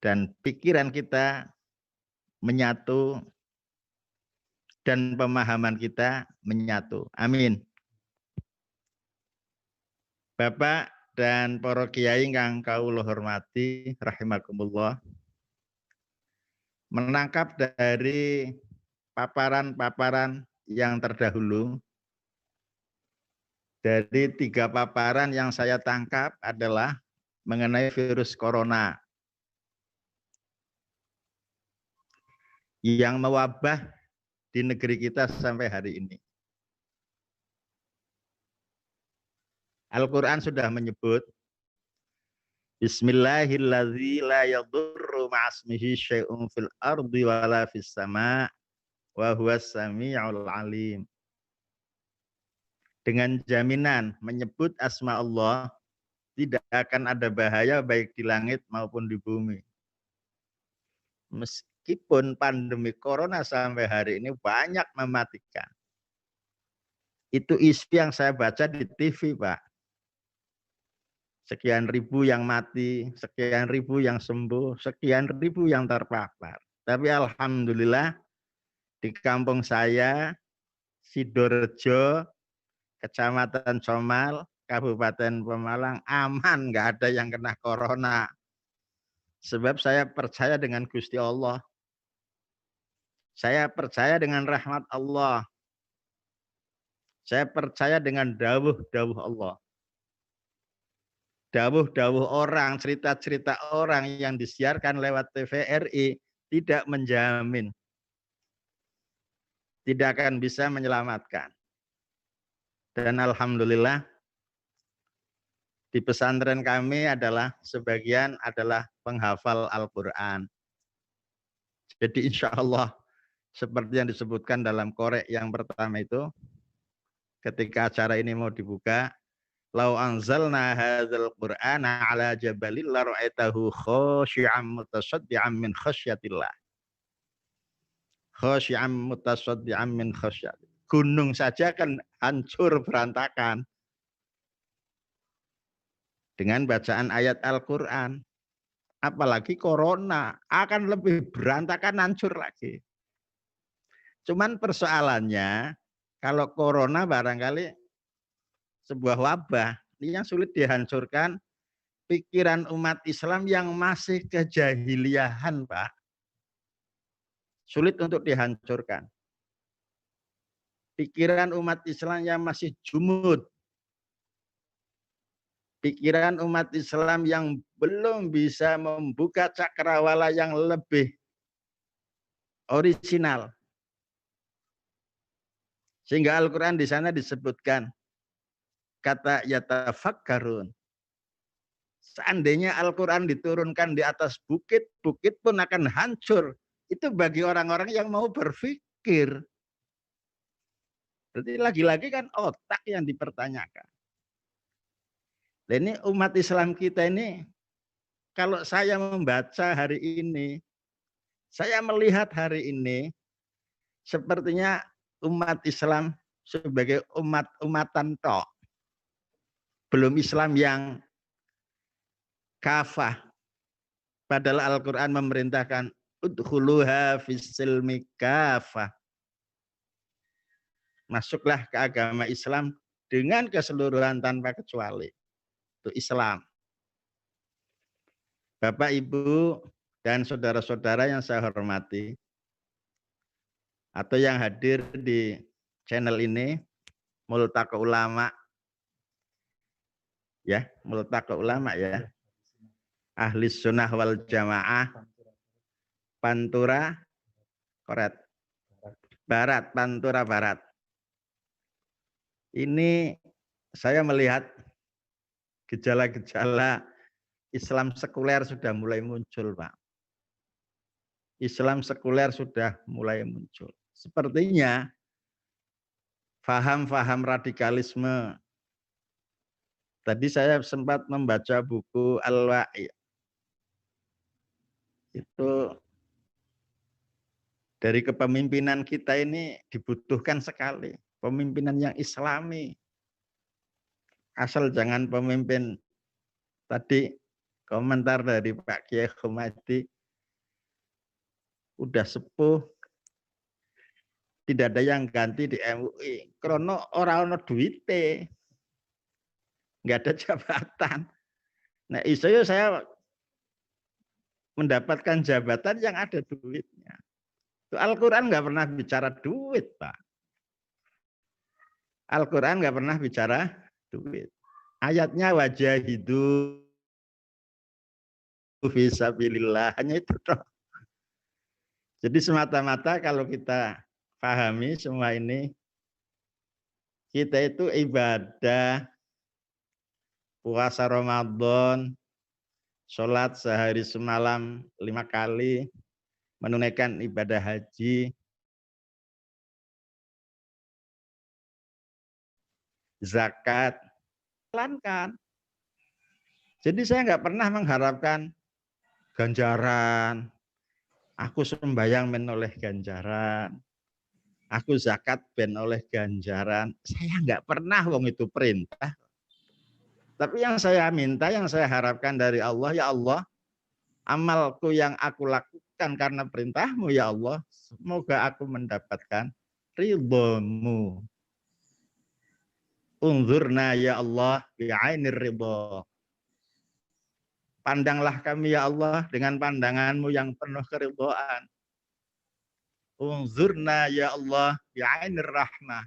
dan pikiran kita menyatu dan pemahaman kita menyatu. Amin. Bapak dan para kiai ingkang kawula hormati rahimakumullah, menangkap dari paparan-paparan yang terdahulu, dari 3 paparan yang saya tangkap adalah mengenai virus corona yang mewabah di negeri kita sampai hari ini. Al-Quran sudah menyebut Bismillahirrahmanirrahim la yadurru ma'asmihi syai'un fil ardi wala fis sama' wa huwas sami'ul alim. Dengan jaminan menyebut asma Allah tidak akan ada bahaya baik di langit maupun di bumi. Meskipun pandemi corona sampai hari ini banyak mematikan. Itu isu yang saya baca di TV, Pak. Sekian ribu yang mati, sekian ribu yang sembuh, sekian ribu yang terpapar. Tapi alhamdulillah di kampung saya, Sidorejo, Kecamatan Comal, Kabupaten Pemalang, aman, nggak ada yang kena corona. Sebab saya percaya dengan Gusti Allah. Saya percaya dengan rahmat Allah. Saya percaya dengan dawuh-dawuh Allah. Dawuh-dawuh orang, cerita-cerita orang yang disiarkan lewat TVRI tidak menjamin. Tidak akan bisa menyelamatkan. Dan alhamdulillah di pesantren kami adalah sebagian adalah penghafal Al-Quran. Jadi insya Allah seperti yang disebutkan dalam korek yang pertama itu, ketika acara ini mau dibuka, lau anzalna hadzal qur'ana ala jabalil la ra'aitahu khashi'an mutasaddian min khasyatillah. Khashi'an mutasaddian min khasyatillah. Gunung saja kan hancur berantakan dengan bacaan ayat Al-Qur'an. Apalagi corona akan lebih berantakan, hancur lagi. Cuman persoalannya kalau corona barangkali sebuah wabah ini yang sulit dihancurkan pikiran umat Islam yang masih kejahiliahan, Pak. Sulit untuk dihancurkan. Pikiran umat Islam yang masih jumud. Pikiran umat Islam yang belum bisa membuka cakrawala yang lebih orisinal. Sehingga Al-Quran di sana disebutkan kata yatafakkarun. Seandainya Al-Quran diturunkan di atas bukit, bukit pun akan hancur. Itu bagi orang-orang yang mau berpikir. Berarti lagi-lagi kan otak yang dipertanyakan. Dan ini umat Islam kita ini, kalau saya membaca hari ini, saya melihat hari ini, sepertinya umat Islam sebagai umat-umatan tok. Belum Islam yang kafah. Padahal Al-Quran memerintahkan udkhuluha fis-silmi kafah. Masuklah ke agama Islam dengan keseluruhan tanpa kecuali. Itu Islam. Bapak, Ibu, dan saudara-saudara yang saya hormati, atau yang hadir di channel ini, Multaqa Ulama, ya, Multaqa Ulama ya, Ahli Sunnah wal Jamaah, Pantura Barat, Pantura Barat. Ini saya melihat gejala-gejala Islam sekuler sudah mulai muncul, Pak. Islam sekuler sudah mulai muncul. Sepertinya faham-faham radikalisme. Tadi saya sempat membaca buku Al-Wa'i. Itu dari kepemimpinan kita ini dibutuhkan sekali. Pemimpinan yang Islami. Asal jangan pemimpin, tadi komentar dari Pak Kiai Khomadi, udah sepuh, tidak ada yang ganti di MUI. Krono orang-orang duite, nggak ada jabatan. Nah, iso saya mendapatkan jabatan yang ada duitnya. Al-Quran nggak pernah bicara duit, Pak. Al-Quran nggak pernah bicara duit. Ayatnya wajahidu fisabilillah, hanya itu toh. Jadi semata-mata kalau kita pahami semua ini, kita itu ibadah, puasa Ramadan, sholat sehari semalam 5 kali, menunaikan ibadah haji, zakat, jalankan. Jadi saya nggak pernah mengharapkan ganjaran, aku sembahyang menoleh ganjaran, aku zakat ben oleh ganjaran. Saya nggak pernah, wong itu perintah. Tapi yang saya minta, yang saya harapkan dari Allah, ya Allah, amalku yang aku lakukan karena perintahmu, ya Allah, semoga aku mendapatkan ridho-Mu. Unzurna ya Allah bi'ainir ridho. Pandanglah kami ya Allah dengan pandangan-Mu yang penuh keridhaan. Unzurna ya Allah bi'ainir rahmah.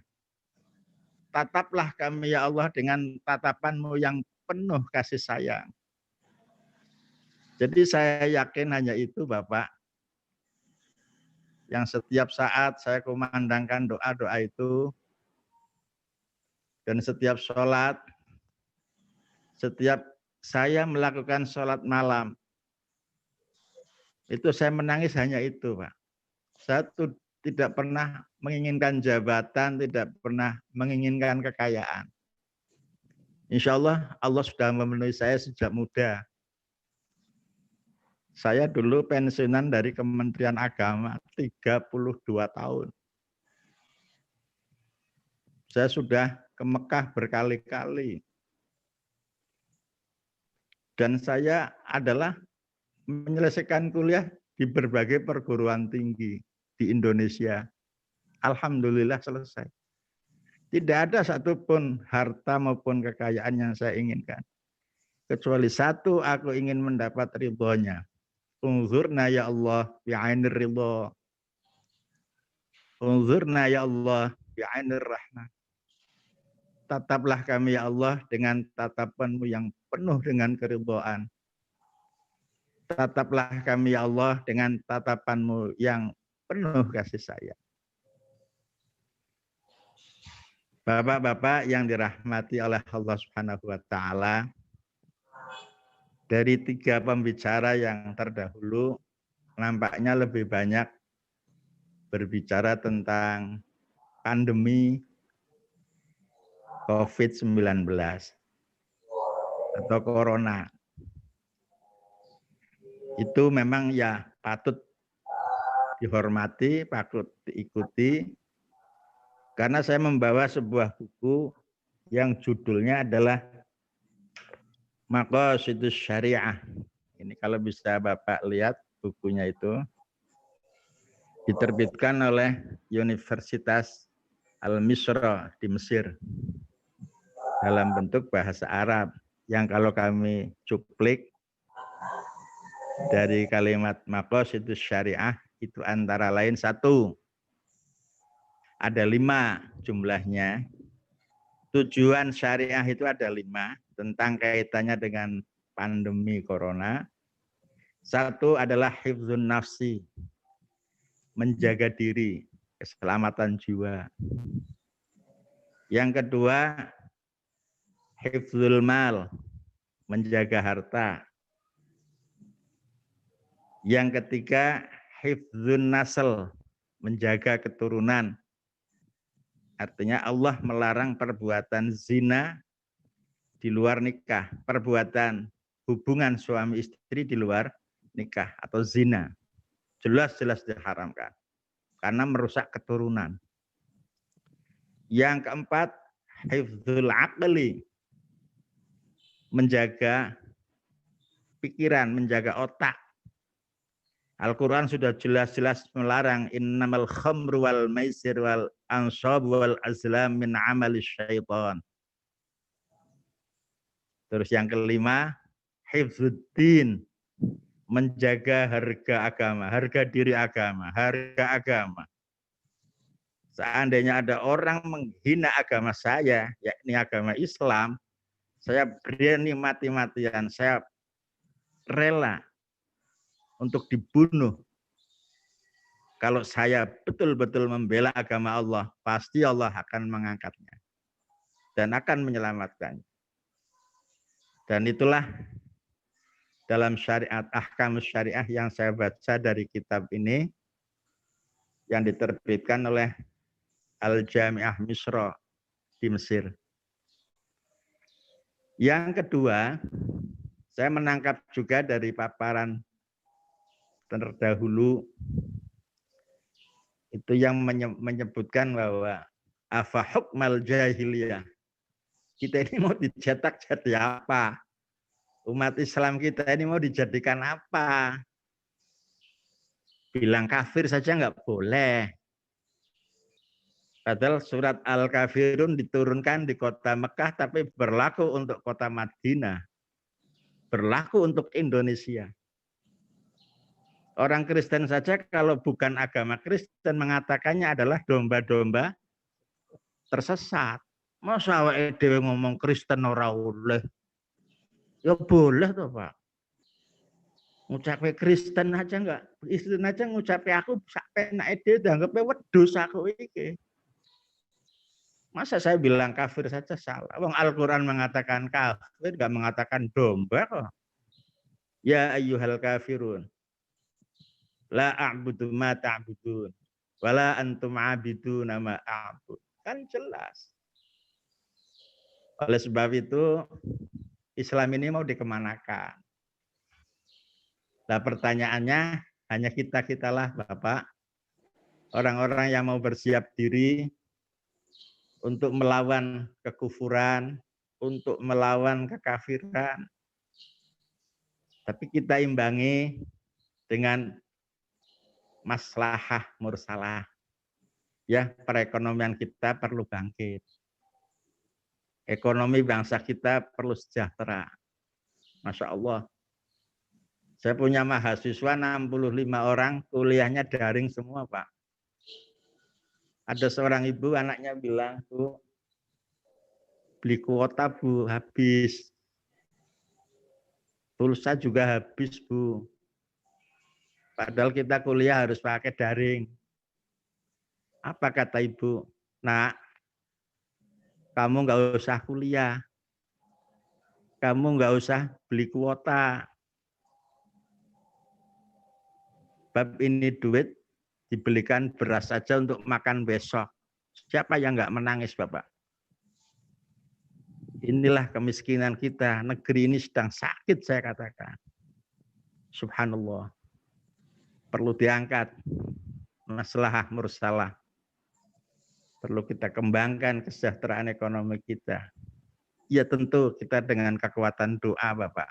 Tataplah kami ya Allah dengan tatapan-Mu yang penuh kasih sayang. Jadi saya yakin hanya itu Bapak. Yang setiap saat saya kumandangkan doa-doa itu. Dan setiap sholat, setiap saya melakukan sholat malam, itu saya menangis hanya itu Pak. Saya tidak pernah menginginkan jabatan, tidak pernah menginginkan kekayaan. Insya Allah, Allah sudah memenuhi saya sejak muda. Saya dulu pensiunan dari Kementerian Agama 32 tahun. Saya sudah ke Mekah berkali-kali. Dan saya adalah menyelesaikan kuliah di berbagai perguruan tinggi di Indonesia. Alhamdulillah selesai. Tidak ada satupun harta maupun kekayaan yang saya inginkan. Kecuali satu, aku ingin mendapat ridhonya. Unzurna ya Allah bi'ainir ridho. Unzurna ya Allah bi'ainir rahmah. Tataplah kami ya Allah dengan tatapan-Mu yang penuh dengan keridhaan. Tataplah kami ya Allah dengan tatapan-Mu yang penuh kasih sayang. Bapak-bapak yang dirahmati oleh Allah Subhanahu wa taala, dari 3 pembicara yang terdahulu nampaknya lebih banyak berbicara tentang pandemi COVID-19 atau corona. Itu memang ya patut dihormati, patut diikuti, karena saya membawa sebuah buku yang judulnya adalah Maqasidus Syariah. Ini kalau bisa Bapak lihat bukunya itu, diterbitkan oleh Universitas Al-Misra di Mesir dalam bentuk bahasa Arab, yang kalau kami cuplik dari kalimat Maqasidus Syariah itu antara lain 1, ada 5 jumlahnya. Tujuan syariah itu ada 5 tentang kaitannya dengan pandemi corona. 1 adalah hifdzun nafsi, menjaga diri, keselamatan jiwa. Yang kedua, hifdzul mal, menjaga harta. Yang ketiga, hifdzun nasl, menjaga keturunan. Artinya Allah melarang perbuatan zina di luar nikah, perbuatan hubungan suami istri di luar nikah atau zina. Jelas-jelas diharamkan karena merusak keturunan. Yang keempat, hifdzul aqli, menjaga pikiran, menjaga otak. Al-Quran sudah jelas-jelas melarang innamal khamru wal maisir wal ansab wal azlam min amali syaitan. Terus yang kelima, hifzuddin, menjaga harga agama, harga diri agama, harga agama. Seandainya ada orang menghina agama saya, yakni agama Islam, saya berani mati-matian, saya rela untuk dibunuh Kalau saya betul-betul membela agama Allah, pasti Allah akan mengangkatnya dan akan menyelamatkannya. Dan itulah dalam syariat, ahkam syariah yang saya baca dari kitab ini yang diterbitkan oleh Al-Jami'ah Misra di Mesir. Yang kedua, saya menangkap juga dari paparan terdahulu itu yang menyebutkan bahwa afa hukmal jahiliyah. Kita ini mau dicetak jadi apa? Umat Islam kita ini mau dijadikan apa? Bilang kafir saja nggak boleh. Padahal surat Al-Kafirun diturunkan di kota Mekah tapi berlaku untuk kota Madinah. Berlaku untuk Indonesia. Orang Kristen saja kalau bukan agama Kristen mengatakannya adalah domba-domba tersesat. Masa awake dhewe ngomong Kristen ora oleh? Ya boleh toh, Pak. Ngucape Kristen aja enggak, Kristen aja ngucape aku sak penake dhewe dianggepe wedhus aku iki. Masa saya bilang kafir saja salah? Wong Al-Qur'an mengatakan kafir, enggak mengatakan domba kok. Ya ayyuhal kafirun. La a'budu ma ta'budun wala antum 'abiduna ma a'bud. Kan jelas. Oleh sebab itu Islam ini mau dikemanakan? Nah, pertanyaannya hanya kita-kitalah Bapak, orang-orang yang mau bersiap diri untuk melawan kekufuran, untuk melawan kekafiran. Tapi kita imbangi dengan maslahah mursalah. Ya, perekonomian kita perlu bangkit. Ekonomi bangsa kita perlu sejahtera. Masya Allah. Saya punya mahasiswa 65 orang, kuliahnya daring semua, Pak. Ada seorang ibu, anaknya bilang, Bu, beli kuota, Bu, habis. Pulsa juga habis, Bu. Padahal kita kuliah harus pakai daring. Apa kata ibu? Nak, kamu nggak usah kuliah. Kamu nggak usah beli kuota. Bab ini duit dibelikan beras saja untuk makan besok. Siapa yang nggak menangis, Bapak? Inilah kemiskinan kita. Negeri ini sedang sakit, saya katakan. Subhanallah. Perlu diangkat maslahah mursalah. Perlu kita kembangkan kesejahteraan ekonomi kita. Ya tentu kita dengan kekuatan doa, Bapak.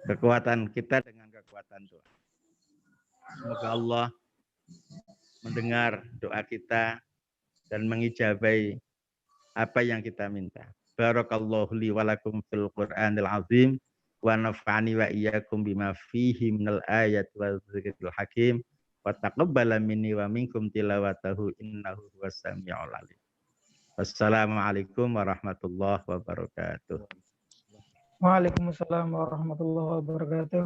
Kekuatan kita dengan kekuatan doa. Semoga Allah mendengar doa kita dan mengijabai apa yang kita minta. Barakallahu li wa lakum fil Qur'anil azim. Wa nafa'ani wa iyyakum bima fihi minal ayati wa dzikril hakim wa taqabbala minni wa minkum tilawatahu innahu huwas samiul alim. Wassalamualaikum warahmatullahi wabarakatuh. Waalaikumsalam warahmatullahi wabarakatuh.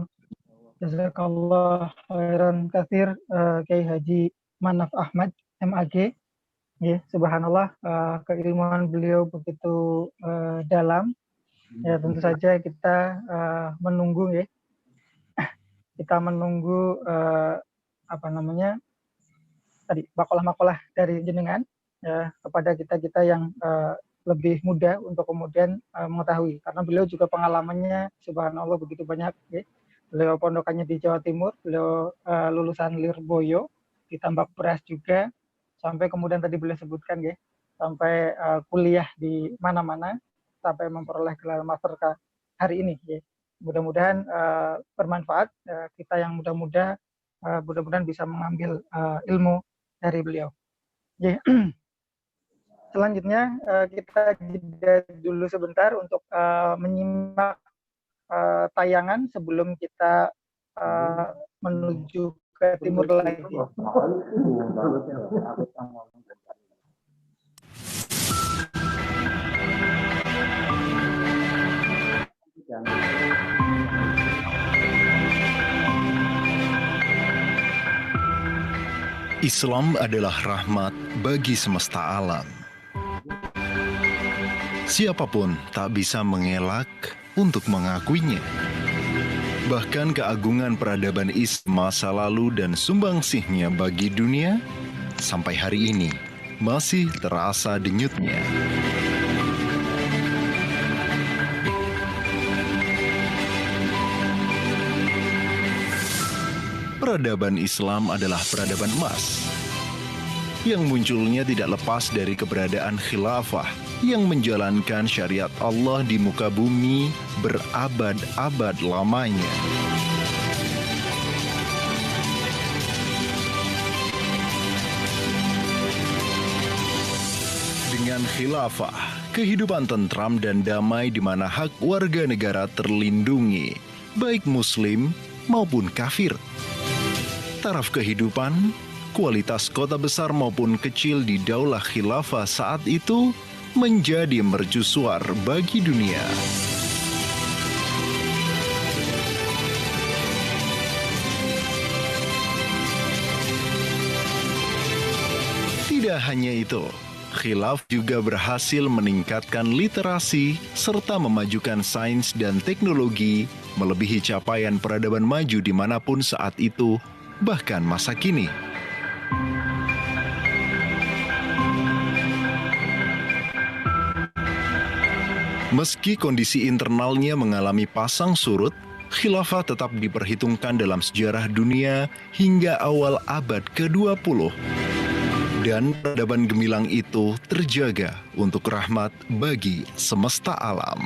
Jazakallah khairan katsir Kiai Haji Manaf Ahmad MAG. Ya, subhanallah, keilmuan beliau begitu dalam. Ya, tentu saja kita menunggu ya. Kita menunggu tadi makalah-makalah dari jenengan ya, kepada kita-kita yang lebih muda untuk kemudian mengetahui, karena beliau juga pengalamannya subhanallah begitu banyak ya. Beliau pondokannya di Jawa Timur, beliau lulusan Lirboyo di Tambak Beras juga, sampai kemudian tadi beliau sebutkan ya, sampai kuliah di mana-mana sampai memperoleh gelar master hari ini ya. Mudah-mudahan bermanfaat, kita yang muda-muda mudah-mudahan bisa mengambil ilmu dari beliau. Ya. Selanjutnya kita jeda dulu sebentar untuk menyimak tayangan sebelum kita menuju ke timur lagi. Islam adalah rahmat bagi semesta alam. Siapapun tak bisa mengelak untuk mengakuinya. Bahkan keagungan peradaban Islam masa lalu dan sumbangsihnya bagi dunia sampai hari ini masih terasa denyutnya. Peradaban Islam adalah peradaban emas yang munculnya tidak lepas dari keberadaan khilafah yang menjalankan syariat Allah di muka bumi berabad-abad lamanya. Dengan khilafah, kehidupan tentram dan damai di mana hak warga negara terlindungi, baik muslim maupun kafir. Taraf kehidupan, kualitas kota besar maupun kecil di daulah khilafah saat itu menjadi mercusuar bagi dunia. Tidak hanya itu, khilaf juga berhasil meningkatkan literasi serta memajukan sains dan teknologi melebihi capaian peradaban maju dimanapun saat itu, bahkan masa kini. Meski kondisi internalnya mengalami pasang surut, khilafah tetap diperhitungkan dalam sejarah dunia hingga awal abad ke-20. Dan peradaban gemilang itu terjaga untuk rahmat bagi semesta alam.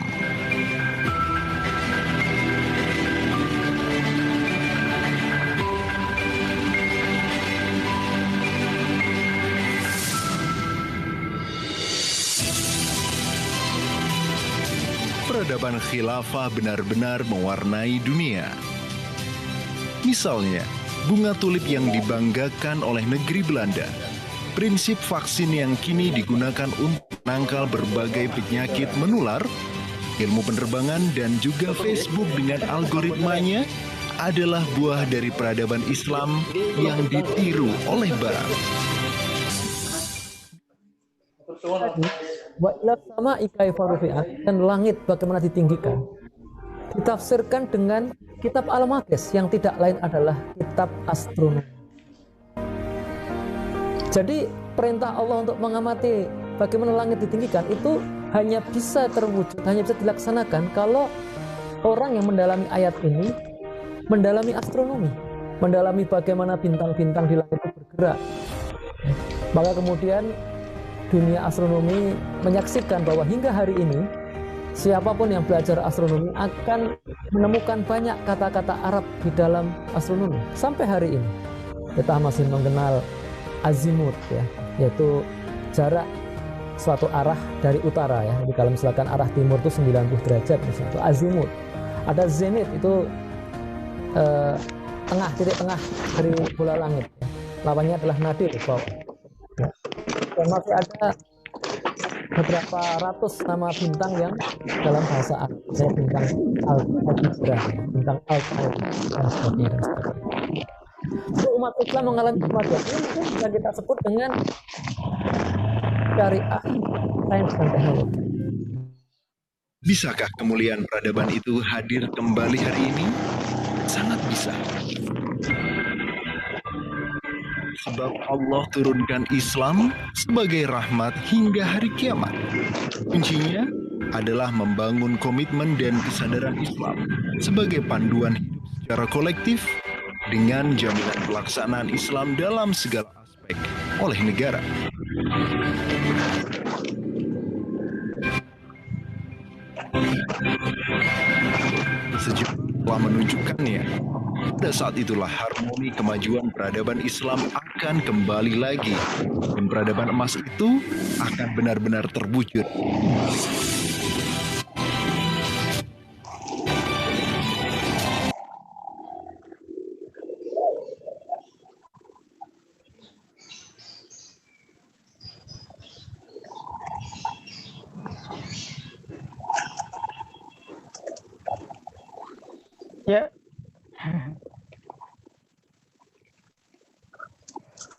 Peradaban khilafah benar-benar mewarnai dunia. Misalnya, bunga tulip yang dibanggakan oleh negeri Belanda, prinsip vaksin yang kini digunakan untuk menangkal berbagai penyakit menular, ilmu penerbangan, dan juga Facebook dengan algoritmanya adalah buah dari peradaban Islam yang ditiru oleh Barat. Wa ila sama'i kaifa rufi'at, dan langit bagaimana ditinggikan, ditafsirkan dengan kitab Al-Maqis yang tidak lain adalah kitab astronomi. Jadi perintah Allah untuk mengamati bagaimana langit ditinggikan itu hanya bisa terwujud, hanya bisa dilaksanakan kalau orang yang mendalami ayat ini mendalami astronomi, mendalami bagaimana bintang-bintang di langit itu bergerak. Maka kemudian dunia astronomi menyaksikan bahwa hingga hari ini siapapun yang belajar astronomi akan menemukan banyak kata-kata Arab di dalam astronomi. Sampai hari ini kita masih mengenal azimut, ya, yaitu jarak suatu arah dari utara, ya. Jadi kalau misalkan arah timur itu 90 derajat misalnya, itu azimut. Ada zenit, itu tengah, titik tengah dari bola langit, ya. Lawannya adalah nadir, bawah. Ya. Dan masih ada beberapa ratus nama bintang yang dalam bahasa Arab, bintang Al-Qadra, bintang Al-Qadra, dan sebagainya. Jadi umat Islam mengalami kemajuan ini mungkin bisa kita sebut dengan syariah, sains dan teknologi. Bisakah kemuliaan peradaban itu hadir kembali hari ini? Sangat bisa. Sebab Allah turunkan Islam sebagai rahmat hingga hari kiamat. Kuncinya adalah membangun komitmen dan kesadaran Islam sebagai panduan hidup secara kolektif dengan jaminan pelaksanaan Islam dalam segala aspek oleh negara. Sejarah telah menunjukkannya. Pada saat itulah harmoni kemajuan peradaban Islam akan kembali lagi, dan peradaban emas itu akan benar-benar terwujud. Ya.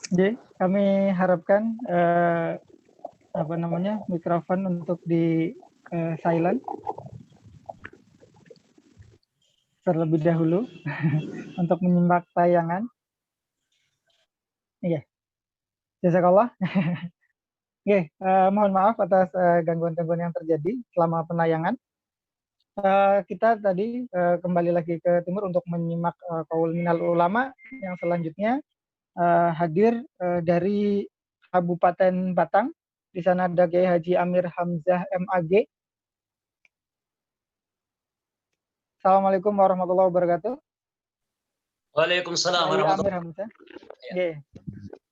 Jadi kami harapkan mikrofon untuk di silent terlebih dahulu untuk menyimak tayangan. Iya, jazakallah. Oke, mohon maaf atas gangguan-gangguan yang terjadi selama penayangan. Kita tadi kembali lagi ke timur untuk menyimak qaul minal ulama yang selanjutnya hadir dari Kabupaten Batang. Di sana ada Kiai Haji Amir Hamzah MAG. Assalamualaikum warahmatullahi wabarakatuh. Waalaikumsalam warahmatullahi wabarakatuh. Ya.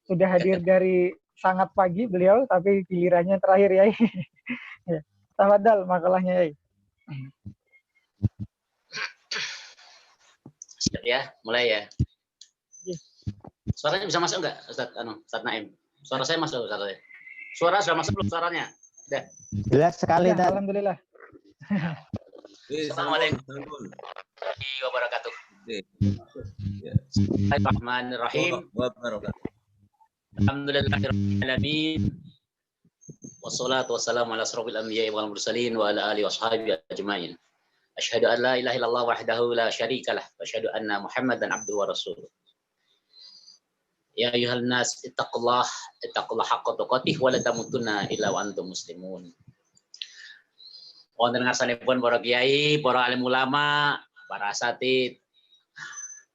Sudah hadir dari sangat pagi beliau, tapi gilirannya terakhir ya. Ya. Tafadhal makalahnya ya. Siap ya, mulai ya. Suaranya bisa masuk enggak, Ustaz Naim? Suara saya masuk, Ustaz. Suara sudah masuk belum suaranya? Sudah. Jelas sekali, ya, alhamdulillah. Assalamualaikum warahmatullahi wabarakatuh. Bismillahirrahmanirrahim. Alhamdulillahirabbil alamin. Wassalatu wassalamu ala asrofil anbiya'i wal mursalin wa ala alihi washabihi ajmain. Asyhadu an la ilaha illallah wahdahu la syarikalah wa asyhadu anna Muhammadan abduhu wa rasuluh. Ya ayyuhan nas ittaqullaha haqqa tuqatih wa la tamutunna illa wa antum muslimun. Wonten ngarsanipun para kiai, para alim ulama, para asatid,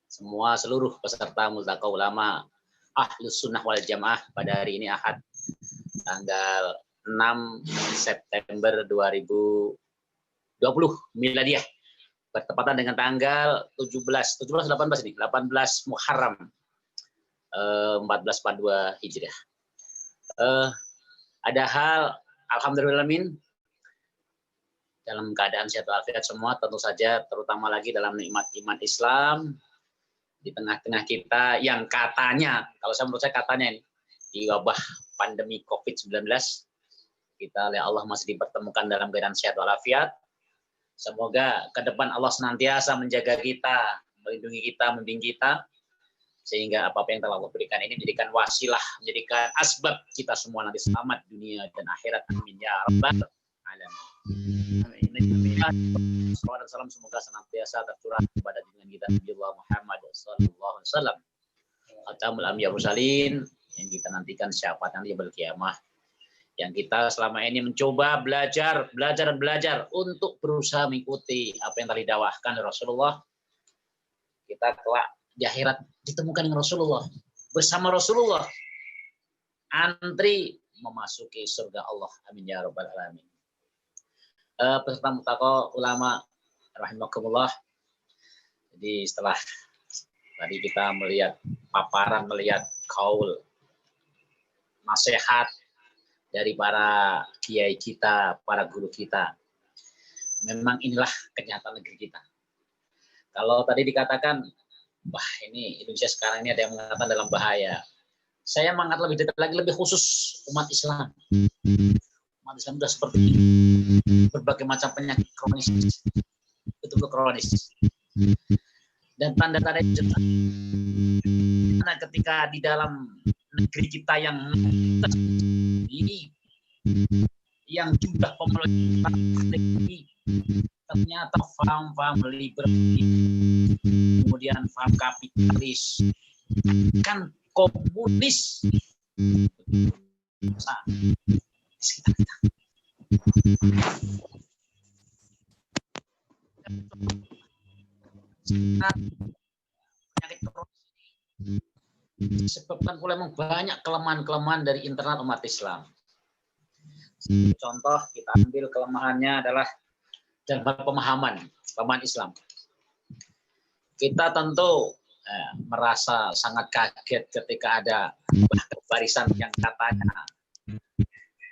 semua seluruh peserta Multaqa Ulama Ahlus Sunnah wal Jamaah pada hari ini Ahad tanggal 6 September 2020 Miladiyah, bertepatan dengan tanggal 18 Muharram 1442 Hijriah. Ada hal alhamdulillahirrahmanirrahim dalam keadaan sehat walafiat semua, tentu saja terutama lagi dalam nikmat iman Islam di tengah-tengah kita yang katanya, kalau menurut saya katanya ini di wabah pandemi COVID-19 kita oleh Allah masih dipertemukan dalam keadaan sehat walafiat. Semoga ke depan Allah senantiasa menjaga kita, melindungi kita, membimbing kita, sehingga apa-apa yang telah Allah berikan ini menjadikan wasilah, menjadikan asbab kita semua nanti selamat dunia dan akhirat. Amin ya rabbal alamin. Salawat dan salam semoga senantiasa tercurah kepada junjungan kita Nabi Muhammad sallallahu alaihi wasallam, khatamul anbiya mursalin, yang kita nantikan syafaat nanti yaumul qiyamah. Yang kita selama ini mencoba belajar untuk berusaha mengikuti apa yang telah didakwahkan Rasulullah. Kita kelak di akhirat ditemukan dengan Rasulullah, bersama Rasulullah, antri memasuki surga Allah. Amin ya rabbal alamin. Peserta Multaqa Ulama rahimakumullah. Jadi setelah tadi kita melihat paparan, melihat qaul nasihat dari para kiai kita, para guru kita, memang inilah kenyataan negeri kita. Kalau tadi dikatakan, wah ini Indonesia sekarang ini ada yang mengatakan dalam bahaya. Saya mengangkat lebih dekat lagi, lebih khusus umat Islam. Umat Islam sudah seperti ini. Berbagai macam penyakit kronis, betul-betul kronis. Dan tanda-tanda itu jelas. Karena ketika di dalam negeri kita yang ini, yang jumlah pemerintah ini ternyata faham liberal, kemudian faham kapitalis, kan komunis. Penyakit disebabkan oleh banyak kelemahan-kelemahan dari internal umat Islam. Contoh kita ambil kelemahannya adalah dalam pemahaman Islam. Kita tentu merasa sangat kaget ketika ada barisan yang katanya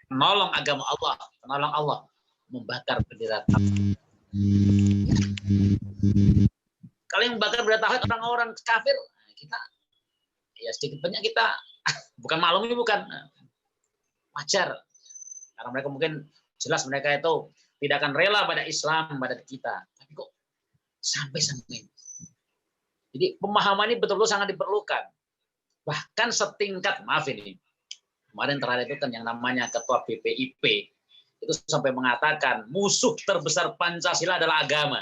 menolong agama Allah, membakar bendera tauhid. Kalau yang membakar bendera tauhid orang-orang kafir, kita ya sedikit banyak kita bukan maklumi, bukan wajar, karena mereka mungkin jelas mereka itu tidak akan rela pada Islam, pada kita. Tapi kok sampai ini? Jadi pemahaman ini betul-betul sangat diperlukan. Bahkan setingkat, maaf ini, kemarin terakhir itu kan yang namanya ketua BPIP itu sampai mengatakan musuh terbesar Pancasila adalah agama.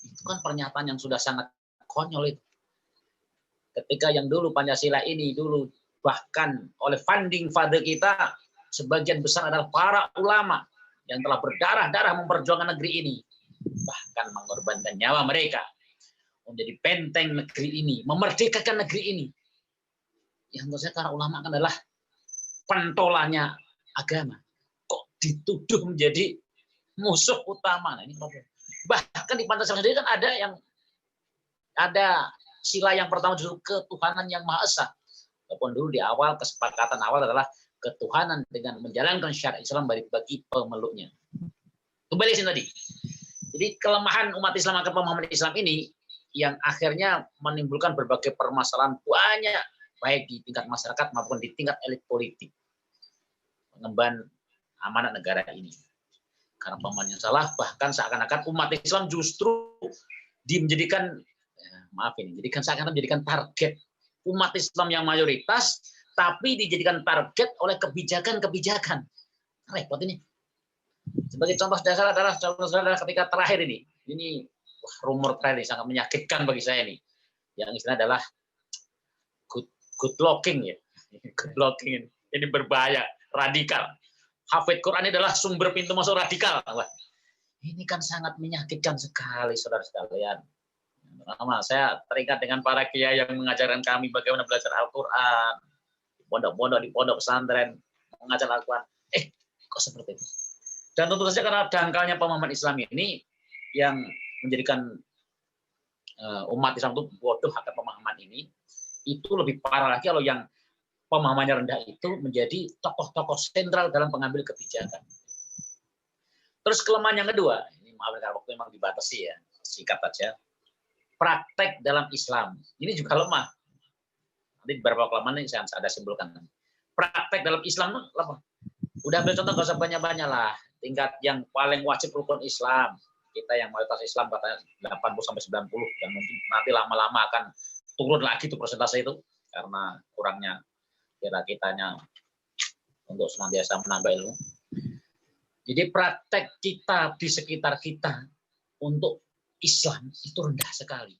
Itu kan pernyataan yang sudah sangat konyol itu. Ketika yang dulu Pancasila ini dulu bahkan oleh founding father kita sebagian besar adalah para ulama yang telah berdarah-darah memperjuangkan negeri ini, bahkan mengorbankan nyawa mereka menjadi benteng negeri ini, memerdekakan negeri ini. Yang menurut saya para ulama kan adalah pentolanya agama. Kok dituduh menjadi musuh utama? Nah, ini problem. Bahkan di Pancasila sendiri kan ada sila yang pertama justru ketuhanan yang Maha Esa. Walaupun dulu di awal kesepakatan awal adalah ketuhanan dengan menjalankan syariat Islam bagi pemeluknya. Kembali sini tadi. Jadi kelemahan umat Islam akan pemahaman Islam ini yang akhirnya menimbulkan berbagai permasalahan banyak, baik di tingkat masyarakat maupun di tingkat elit politik. Mengemban amanat negara ini. Karena pemahamannya salah, bahkan seakan-akan umat Islam justru dijadikan, seakan-akan menjadikan target umat Islam yang mayoritas, tapi dijadikan target oleh kebijakan-kebijakan. Repot ini. Sebagai contoh dasar adalah ketika terakhir ini rumor terakhir ini sangat menyakitkan bagi saya ini. Yang istilah adalah good looking ya. Good looking ini berbahaya, radikal. Hafid Quran ini adalah sumber pintu masuk radikal. Wah, ini kan sangat menyakitkan sekali, saudara sekalian. Pertama, saya teringat dengan para kiai yang mengajarkan kami bagaimana belajar Al-Quran, pondok-pondok di pondok pesantren, mengajar Al-Quran. Kok seperti itu? Dan tentu saja karena dangkalnya pemahaman Islam ini yang menjadikan umat Islam itu bodoh akan pemahaman ini, itu lebih parah lagi kalau yang pemahamannya rendah itu menjadi tokoh-tokoh sentral dalam pengambil kebijakan. Terus kelemahan yang kedua, ini maaf karena waktu memang dibatasi ya, singkat saja. Praktek dalam Islam ini juga lemah. Nanti beberapa kelemahan ini saya ada simpulkan. Praktek dalam Islam lemah. Udah ambil contoh, nggak usah banyak-banyak lah. Tingkat yang paling wajib rukun Islam, kita yang mayoritas Islam katanya 80-90, dan mungkin nanti lama-lama akan turun lagi tuh persentase itu karena kurangnya kitanya untuk senantiasa menambah ilmu. Jadi praktek kita di sekitar kita untuk Islam itu rendah sekali.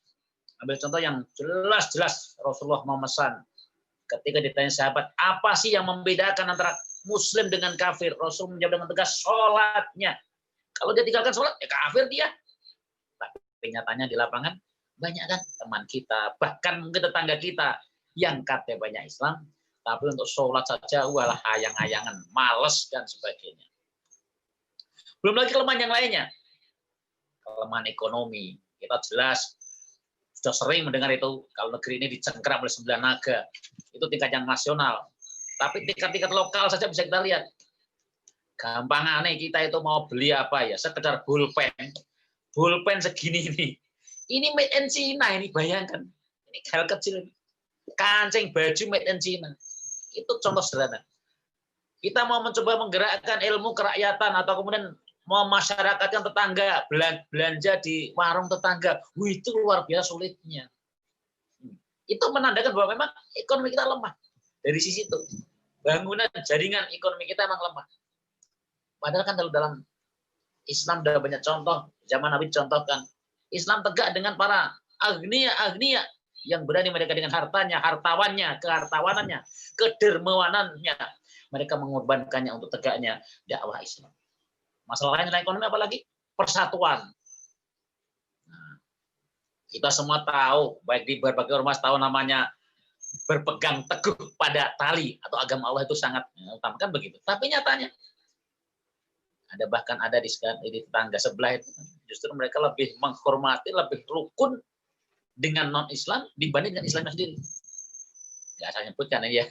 Ambil contoh yang jelas-jelas Rasulullah memesan ketika ditanya sahabat, apa sih yang membedakan antara Muslim dengan kafir? Rasul menjawab dengan tegas, sholatnya. Kalau dia tinggalkan sholat, ya kafir dia. Tapi nyatanya di lapangan banyak kan teman kita, bahkan mungkin tetangga kita yang katanya banyak Islam, tapi untuk sholat saja walah hayang-hayangan, males dan sebagainya. Belum lagi kelemahan yang lainnya. Kelemahan ekonomi. Kita jelas sudah sering mendengar itu kalau negeri ini dicengkeram oleh 9 naga. Itu tingkat yang nasional. Tapi tingkat-tingkat lokal saja bisa kita lihat. Gampang aneh kita itu mau beli apa ya? Sekedar pulpen. Pulpen segini ini. Ini made in China ini, bayangkan. Ini hal kecil. Kancing baju made in China. Itu contoh sederhana. Kita mau mencoba menggerakkan ilmu kerakyatan atau kemudian memasyarakatkan tetangga, belanja di warung tetangga. Itu luar biasa sulitnya. Itu menandakan bahwa memang ekonomi kita lemah. Dari sisi itu, bangunan jaringan ekonomi kita memang lemah. Padahal kan dalam Islam ada banyak contoh. Zaman Nabi contohkan. Islam tegak dengan para agniya yang berani mereka dengan hartanya, hartawannya, kehartawanannya, kedermawanannya. Mereka mengorbankannya untuk tegaknya dakwah Islam. Masalah lain ekonomi apalagi persatuan. Nah, kita semua tahu, baik di berbagai ormas tahu namanya berpegang teguh pada tali atau agama Allah itu sangat utamakan begitu. Tapi nyatanya bahkan ada di tetangga sebelah itu justru mereka lebih menghormati, lebih rukun dengan non-Islam dibanding dengan Islam sendiri. Nggak saya sebutkan ya.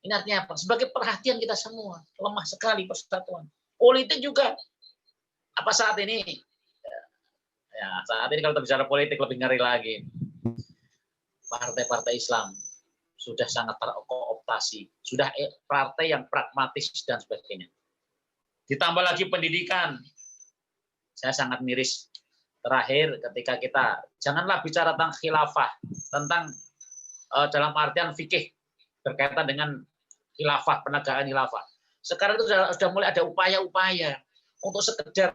Ini artinya apa? Sebagai perhatian kita semua lemah sekali persatuan. Politik juga. Apa saat ini? Ya, saat ini kalau kita bicara politik lebih ngeri lagi. Partai-partai Islam sudah sangat terkooptasi, sudah partai yang pragmatis dan sebagainya. Ditambah lagi pendidikan. Saya sangat miris. Terakhir ketika kita janganlah bicara tentang khilafah, tentang dalam artian fikih berkaitan dengan khilafah, penegakan khilafah. Sekarang itu sudah mulai ada upaya-upaya untuk sekedar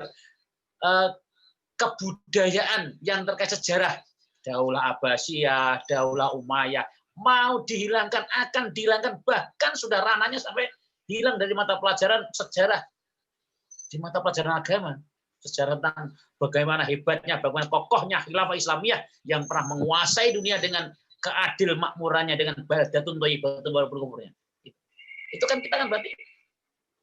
kebudayaan yang terkait sejarah. Daulah Abbasiyah, Daulah Umayyah, mau dihilangkan, akan dihilangkan, bahkan sudah ranahnya sampai hilang dari mata pelajaran sejarah, di mata pelajaran agama. Sejarah tentang bagaimana hebatnya, bagaimana kokohnya khilafah Islamiyah yang pernah menguasai dunia dengan keadil makmurannya, dengan baldatun thayyibatun wa kuburnya. Itu kan kita kan berarti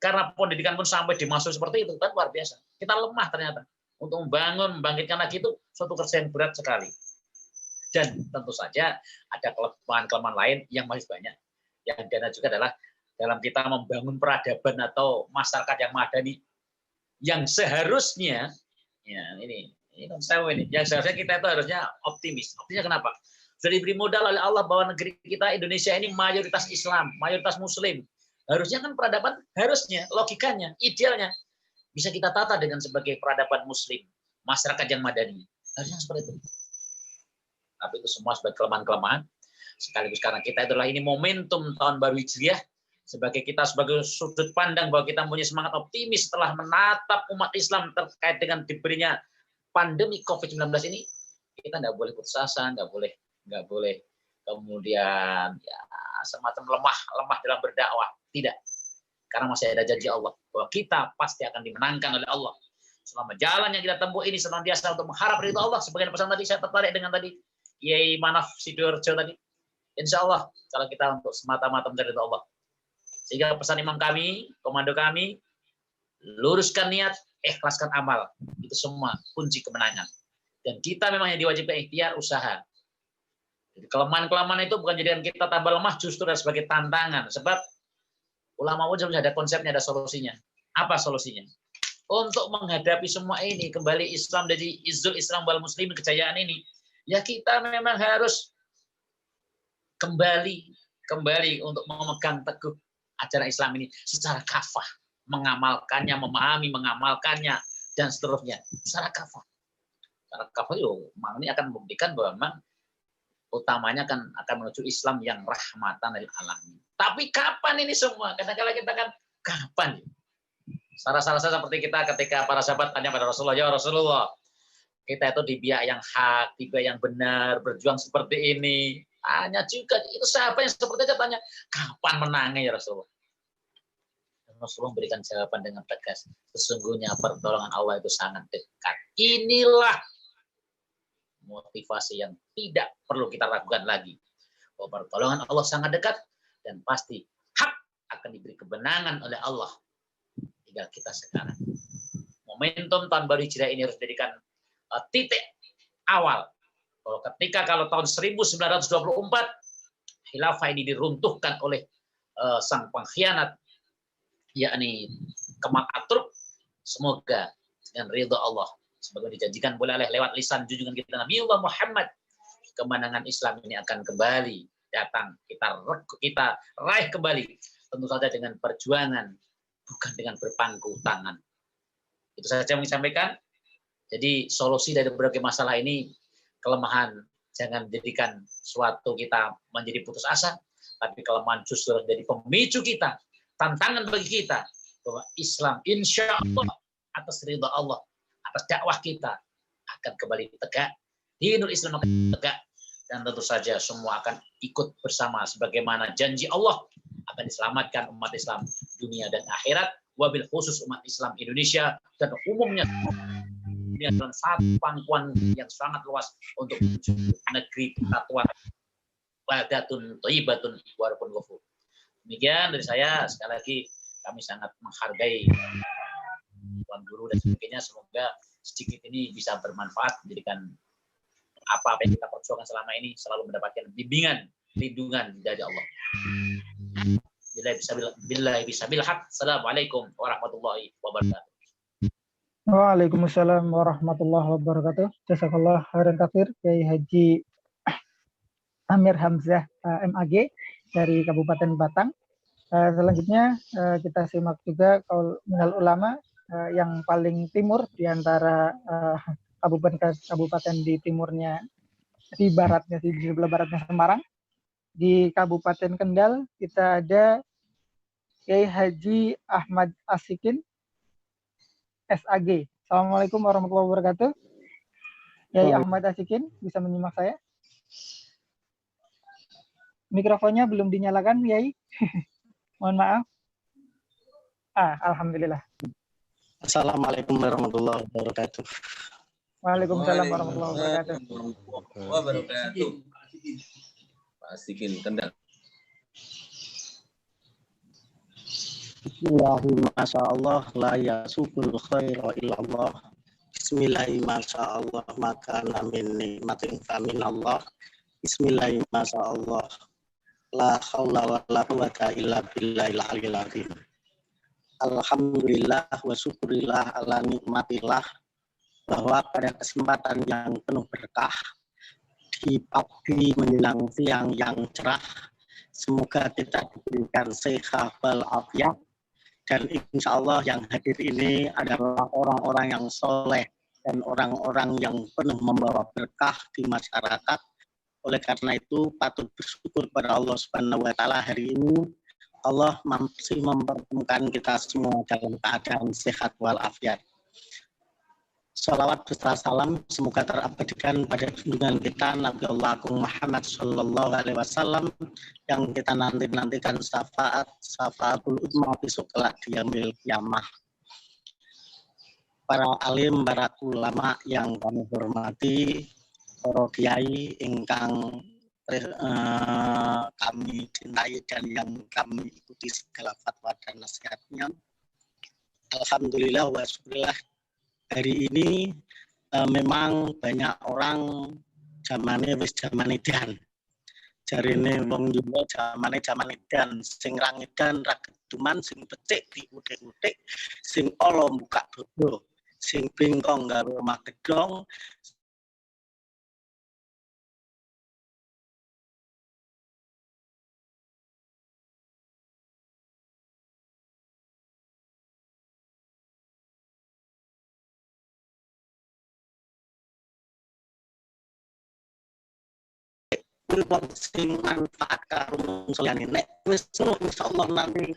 karena pendidikan pun sampai dimasuk seperti itu kan luar biasa. Kita lemah ternyata untuk membangun, membangkitkan lagi itu suatu kerja yang berat sekali. Dan tentu saja ada kelemahan-kelemahan lain yang masih banyak. Yang dana juga adalah dalam kita membangun peradaban atau masyarakat yang madani, yang seharusnya, ya ini kan saya ini, yang seharusnya kita itu harusnya optimis. Optimisnya kenapa? Sudah diberi modal oleh Allah bahwa negeri kita Indonesia ini mayoritas Islam, mayoritas Muslim. Harusnya kan peradaban, harusnya logikanya, idealnya bisa kita tata dengan sebagai peradaban Muslim, masyarakat yang madani. Harusnya seperti itu. Tapi itu semua sebagai kelemahan-kelemahan. Sekaligus karena kita itulah ini momentum tahun baru Hijriah, sebagai kita sebagai sudut pandang bahwa kita punya semangat optimis setelah menatap umat Islam terkait dengan diberinya pandemi COVID-19 ini, kita nggak boleh putus asa, nggak boleh kemudian ya semacam lemah dalam berdakwah. Tidak, karena masih ada janji Allah bahwa kita pasti akan dimenangkan oleh Allah. Selama jalan yang kita tempuh ini senantiasa untuk mengharap ridho Allah. Sebagian pesan tadi saya tertarik dengan tadi Kiai Manaf Sidoarjo tadi. Insya Allah kalau kita untuk semata-mata mencari ridho Allah. Sehingga pesan imam kami, komando kami, luruskan niat, ikhlaskan amal. Itu semua kunci kemenangan. Dan kita memang yang diwajibkan ikhtiar, usaha. Jadi kelemahan-kelemahan itu bukan jadikan kita tambah lemah, justru sebagai tantangan. Sebab ulama pun sudah ada konsepnya, ada solusinya. Apa solusinya? Untuk menghadapi semua ini, kembali Islam dari Izzul Islam wal Muslimin, kejayaan ini, ya kita memang harus kembali untuk memegang teguh ajaran Islam ini secara kafah, mengamalkannya, memahami, mengamalkannya, dan seterusnya. Secara kafah. Secara kafah itu ini akan membuktikan bahwa memang utamanya akan menuju Islam yang rahmatan lil alamin. Tapi kapan ini semua? Kadang-kadang kita kan kapan? Salah-salah seperti kita ketika para sahabat tanya pada Rasulullah, ya Rasulullah, kita itu di pihak yang hak, di pihak yang benar, berjuang seperti ini. Tanya juga, itu sahabat yang seperti itu tanya, kapan menangnya ya Rasulullah? Dan Rasulullah memberikan jawaban dengan tegas, sesungguhnya pertolongan Allah itu sangat dekat. Inilah motivasi yang tidak perlu kita ragukan lagi. Bahwa pertolongan Allah sangat dekat dan pasti hak akan diberi kebenangan oleh Allah. Tinggal kita sekarang. Momentum tahun baru Hijriah ini harus dijadikan titik awal. Kalau tahun 1924 khilafah ini diruntuhkan oleh sang pengkhianat, yakni Kemal Atatürk, semoga dengan ridha Allah sebagai dijanjikan boleh lewat lisan junjungan kita Nabi Muhammad, kemenangan Islam ini akan kembali datang, kita raih kembali, tentu saja dengan perjuangan, bukan dengan berpangku tangan. Itu saja yang saya sampaikan. Jadi solusi dari berbagai masalah ini, kelemahan jangan menjadikan suatu kita menjadi putus asa, tapi kelemahan justru menjadi pemicu kita, tantangan bagi kita bahwa Islam insya Allah atas ridha Allah, atas dakwah kita akan kembali tegak, dinul Islam akan tegak, dan tentu saja semua akan ikut bersama sebagaimana janji Allah akan diselamatkan umat Islam dunia dan akhirat, wabil khusus umat Islam Indonesia dan umumnya. Ini adalah satu pangkuan yang sangat luas untuk negeri kesatuan baldatun thayyibatun wa rabbun ghafur. Demikian dari saya, sekali lagi kami sangat menghargai Tuan Guru dan sebagainya. Semoga sedikit ini bisa bermanfaat, menjadikan apa yang kita perjuangkan selama ini selalu mendapatkan bimbingan, lindungan dari Allah. Billahi bisabil haq. Assalamualaikum warahmatullahi wabarakatuh. Waalaikumsalam warahmatullahi wabarakatuh. Jazakallah khairan katsir Kiai Haji Amir Hamzah MAG dari Kabupaten Batang. Selanjutnya kita simak juga kaul minal ulama yang paling timur di antara kabupaten di timurnya, di baratnya, di sebelah baratnya Semarang, Di Kabupaten Kendal kita ada Kiai Haji Ahmad Asikin, SAG. Assalamualaikum warahmatullahi wabarakatuh. Kiai Ahmad Asikin, bisa menyimak saya? Mikrofonnya belum dinyalakan, Kiai. Mohon maaf. Alhamdulillah. Assalamualaikum warahmatullahi wabarakatuh. Waalaikumsalam warahmatullahi wabarakatuh. Pak Asikin Kendal. Bismillahirrahmanirrahim. Masyaallah la yasukul khaira illallah. Bismillahirrahmanirrahim. Masyaallah maka min nikmatin faminallah. Bismillahirrahmanirrahim. Masyaallah la haula wala quwata illa billahil aliyil azim. Alhamdulillah wa syukurillah ala nikmatillah, bahwa pada kesempatan yang penuh berkah di pagi menjelang siang yang cerah, semoga kita diberikan sehat walafiat, dan insya Allah yang hadir ini adalah orang-orang yang soleh dan orang-orang yang penuh membawa berkah di masyarakat. Oleh karena itu patut bersyukur pada Allah Subhanahu wa Ta'ala, hari ini Allah masih mempertemukan kita semua dalam keadaan sehat walafiat. Salawat beserta salam semoga terabadikan pada junjungan kita Nabi Allah Agung Muhammad Sallallahu Alaihi Wasallam, yang kita nantikan syafaatul ummah besok kelak di yaumil qiyamah. Para alim, para ulama yang kami hormati, para kiai ingkang kami cintai dan yang kami ikuti segala fatwa dan nasihatnya. Alhamdulillah wa syukurillah, hari ini memang banyak orang zamane wis zaman edan. Jarine wong juga zamane edan, sing rang edan ra keduman, sing becik diutik-utik, sing ala buka dodo, sing bengkong karo magedong. Sing manfaat karo solehane, nek wis insyaallah nanti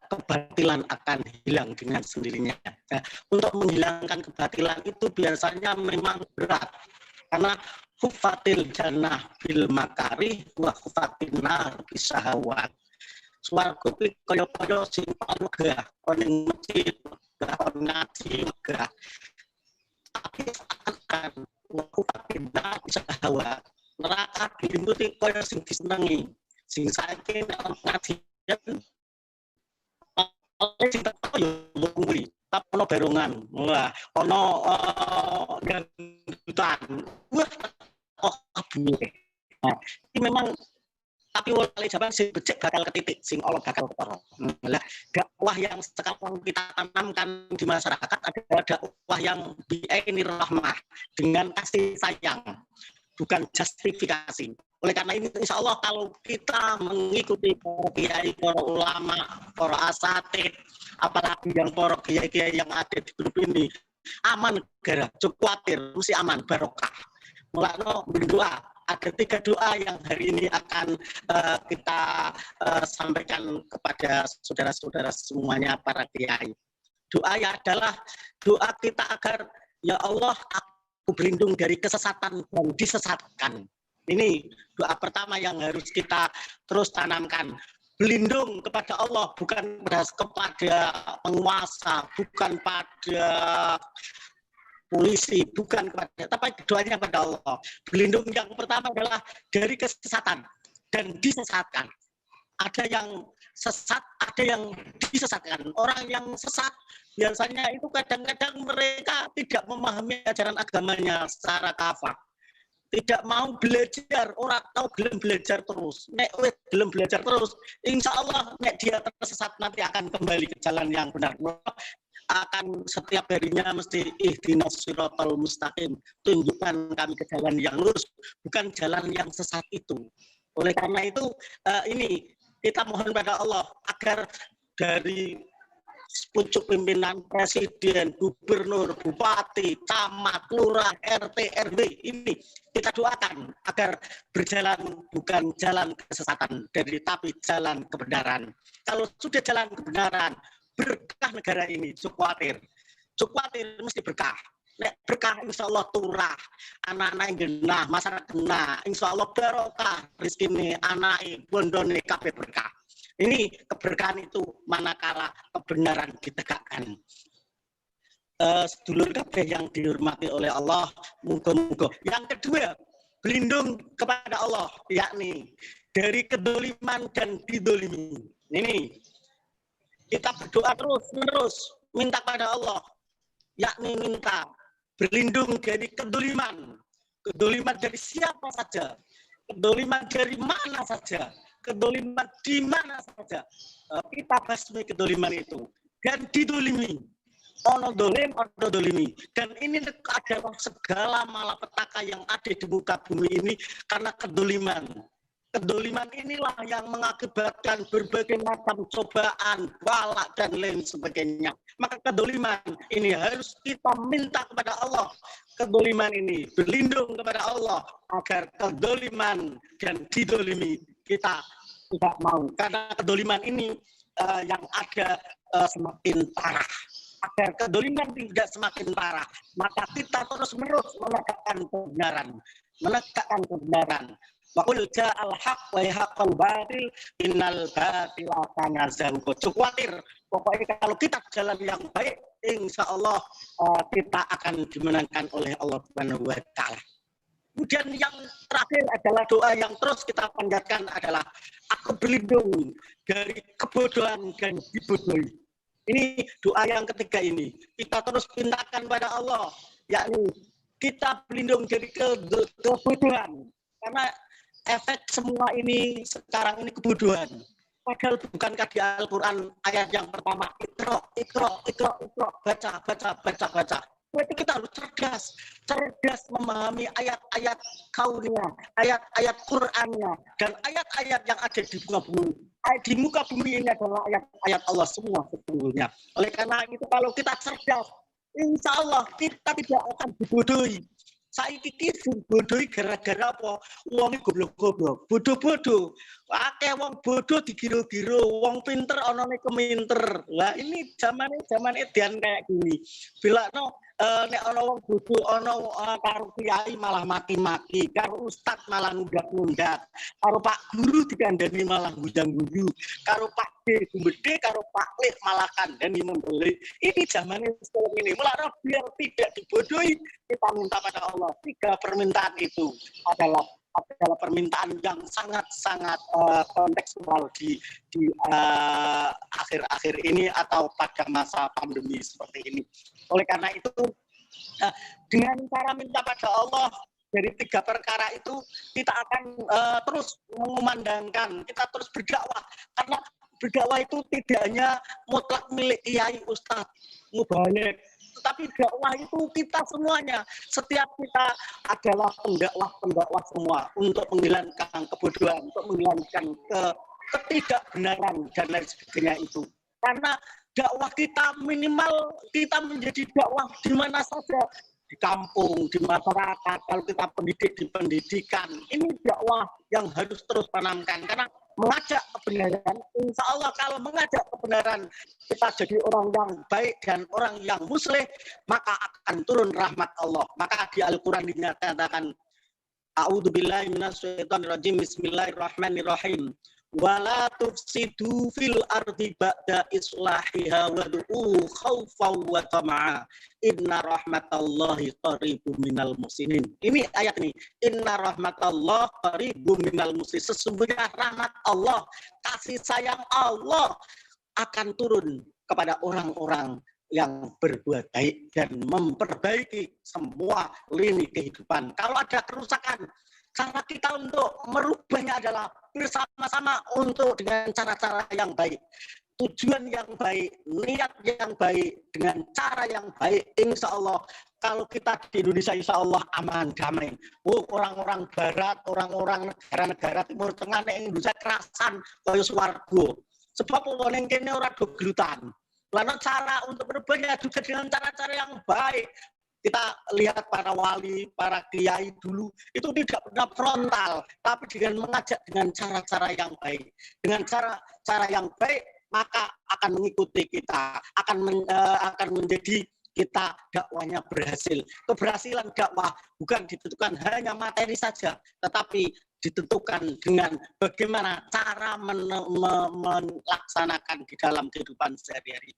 kebatilan akan hilang dengan sendirinya. Nah, untuk menghilangkan kebatilan itu biasanya memang berat, karena hufatil jannah bil makari wa hufatin nar bisahawat. Swarga kuwi kaya-kaya sing megah, ning masjid megah, ngaji megah. Tapi akan wa hufatin nar bisahawat. Neraka dilimputi kaya sing disenengi, sing saiki ngaji sing yo kuwi tapi ono berongan, wah ono gandutan, wah nah, ini memang tapi wali jaban sing becik bakal ketitik, sing Allah bakal ketara. Lah dakwah yang sekarang kita tanamkan di masyarakat adalah dakwah yang bi'ainir rahmah, dengan kasih sayang, bukan justifikasi. Oleh karena ini insya Allah kalau kita mengikuti para kiai, para ulama, para asatid, apalagi yang para kiai-kiai yang ada di grup ini, aman negara, cukup khawatir, mesti aman, barokah. Mulanya berdoa, ada 3 doa yang hari ini akan kita sampaikan kepada saudara-saudara semuanya para kiai. Doanya adalah doa kita agar ya Allah, aku berlindung dari kesesatan dan disesatkan. Ini doa pertama yang harus kita terus tanamkan. Berlindung kepada Allah, bukan kepada penguasa, bukan pada polisi, bukan kepada, tapi doanya pada Allah. Berlindung yang pertama adalah dari kesesatan dan disesatkan. Ada yang sesat, ada yang disesatkan. Orang yang sesat biasanya itu kadang-kadang mereka tidak memahami ajaran agamanya secara kafah. Tidak mau belajar, orang tahu gelem belajar terus. Nek wis gelem belajar terus, insya Allah nek dia tersesat nanti akan kembali ke jalan yang benar. Akan setiap harinya mesti ihdinas siratal mustaqim, tunjukkan kami ke jalan yang lurus, bukan jalan yang sesat itu. Oleh karena itu ini kita mohon pada Allah agar dari pucuk pimpinan, presiden, gubernur, bupati, camat, lurah, RT, RW ini kita doakan agar berjalan bukan jalan kesesatan tapi jalan kebenaran. Kalau sudah jalan kebenaran, berkah negara ini. Cukup khawatir mesti berkah. Nek berkah insya Allah turah, anak-anak yang genah, masyarakat genah, insya Allah barokah, rezeki anak, bondone kabeh berkah. Ini keberkahan itu manakala kebenaran ditegakkan. Sedulur kabeh yang dihormati oleh Allah, muga-muga. Yang kedua, berlindung kepada Allah, yakni dari kedoliman dan didolimi. Ini kita berdoa terus-menerus minta kepada Allah, yakni minta berlindung dari kedoliman dari siapa saja, kedoliman dari mana saja, kedoliman di mana saja. Kita basmi kedoliman itu dan didolimi. Ono dolim, ono dolimi. Dan ini adalah segala malapetaka yang ada di muka bumi ini karena kedoliman. Kedoliman inilah yang mengakibatkan berbagai macam cobaan, balak, dan lain sebagainya. Maka kedoliman ini harus kita minta kepada Allah. Kedoliman ini berlindung kepada Allah agar kedoliman dan didolimi kita tidak mau. Karena kedoliman ini yang ada semakin parah. Agar kedoliman tidak semakin parah, maka kita terus-menerus menegakkan kebenaran. Wa qul ja'al haqq wa yahaqqal batil innal batila kana zahuqa. Khawatir, pokoknya kalau kita jalan yang baik, insya Allah kita akan dimenangkan oleh Allah Subhanahu wa Ta'ala. Kemudian yang terakhir adalah doa yang terus kita panjatkan adalah aku berlindung dari kebodohan dan dibodohi. Ini doa yang ketiga ini kita terus mintakan pada Allah, yakni kita berlindung dari kebodohan karena efek semua ini sekarang ini kebodohan. Padahal bukankah di Al-Quran ayat yang pertama ikro, baca. Berarti kita harus cerdas memahami ayat-ayat kaunnya, ayat-ayat Qur'annya, dan ayat-ayat yang ada di muka bumi. Di muka bumi ini adalah ayat-ayat Allah semua sesungguhnya. Oleh karena itu kalau kita cerdas, insya Allah kita tidak akan dibodohi. Saiki iki bodohi gara-gara apa? Wong goblok-goblok, bodoh-bodoh. Akeh wong bodoh digiro-giro, wong pinter onone keminter. Lah ini zaman edian kayak gini. Bilakno nek ana wong bodoh ana karo kiai malah maki-maki, karo ustad malah nundak-nundak, karo Pak Guru dikandani malah gudang-guyu, karo Pak D gumbedhe, karo Pak Lih malah kandani membeli. Ini zaman sekarang ini. Mulane biar tidak dibodohi, kita minta pada Allah. 3 permintaan itu adalah permintaan yang sangat-sangat kontekstual di akhir-akhir ini atau pada masa pandemi seperti ini. Oleh karena itu, dengan cara minta pada Allah dari 3 perkara itu, kita akan terus mengumandangkan, kita terus berdakwah. Karena berdakwah itu tidak hanya mutlak milik kiai, ustadz, mubaligh, tetapi dakwah itu kita semuanya. Setiap kita adalah pendakwah semua untuk menghilangkan kebodohan, untuk menghilangkan ketidakbenaran dan lain sebagainya itu. Karena dakwah kita minimal kita menjadi dakwah di mana saja, di kampung, di masyarakat, kalau kita pendidik di pendidikan. Ini dakwah yang harus terus tanamkan karena mengajak kebenaran. Insya Allah kalau mengajak kebenaran kita jadi orang yang baik dan orang yang muslih, maka akan turun rahmat Allah. Maka di Al-Quran dinyatakan, A'udzubillahi minasyaitonirrajim, Bismillahirrahmanirrahim. Wala tufsidu fil ardi ba'da islahiha wad'u khawfan wa tama'a inna rahmatallahi qaribum minal muhsinin. Ini ayat ini, inna rahmatallahi qaribum minal muhsinin. Sesungguhnya rahmat Allah, kasih sayang Allah akan turun kepada orang-orang yang berbuat baik dan memperbaiki semua lini kehidupan. Kalau ada kerusakan, cara kita untuk merubahnya adalah bersama-sama untuk dengan cara-cara yang baik, tujuan yang baik, niat yang baik, dengan cara yang baik. Insya Allah kalau kita di Indonesia insya Allah aman, damai. Orang-orang barat, orang-orang negara-negara Timur Tengah yang Indonesia kerasan kaya swarga. Sebab wong ning kene ora do glutan. Lalu cara untuk berubahnya juga dengan cara-cara yang baik. Kita lihat para wali, para kiai dulu itu tidak pernah frontal, tapi dengan mengajak dengan cara-cara yang baik. Dengan cara yang baik maka akan mengikuti kita, akan menjadi kita dakwanya berhasil. Keberhasilan dakwah bukan ditentukan hanya materi saja, tetapi ditentukan dengan bagaimana cara melaksanakan di dalam kehidupan sehari-hari.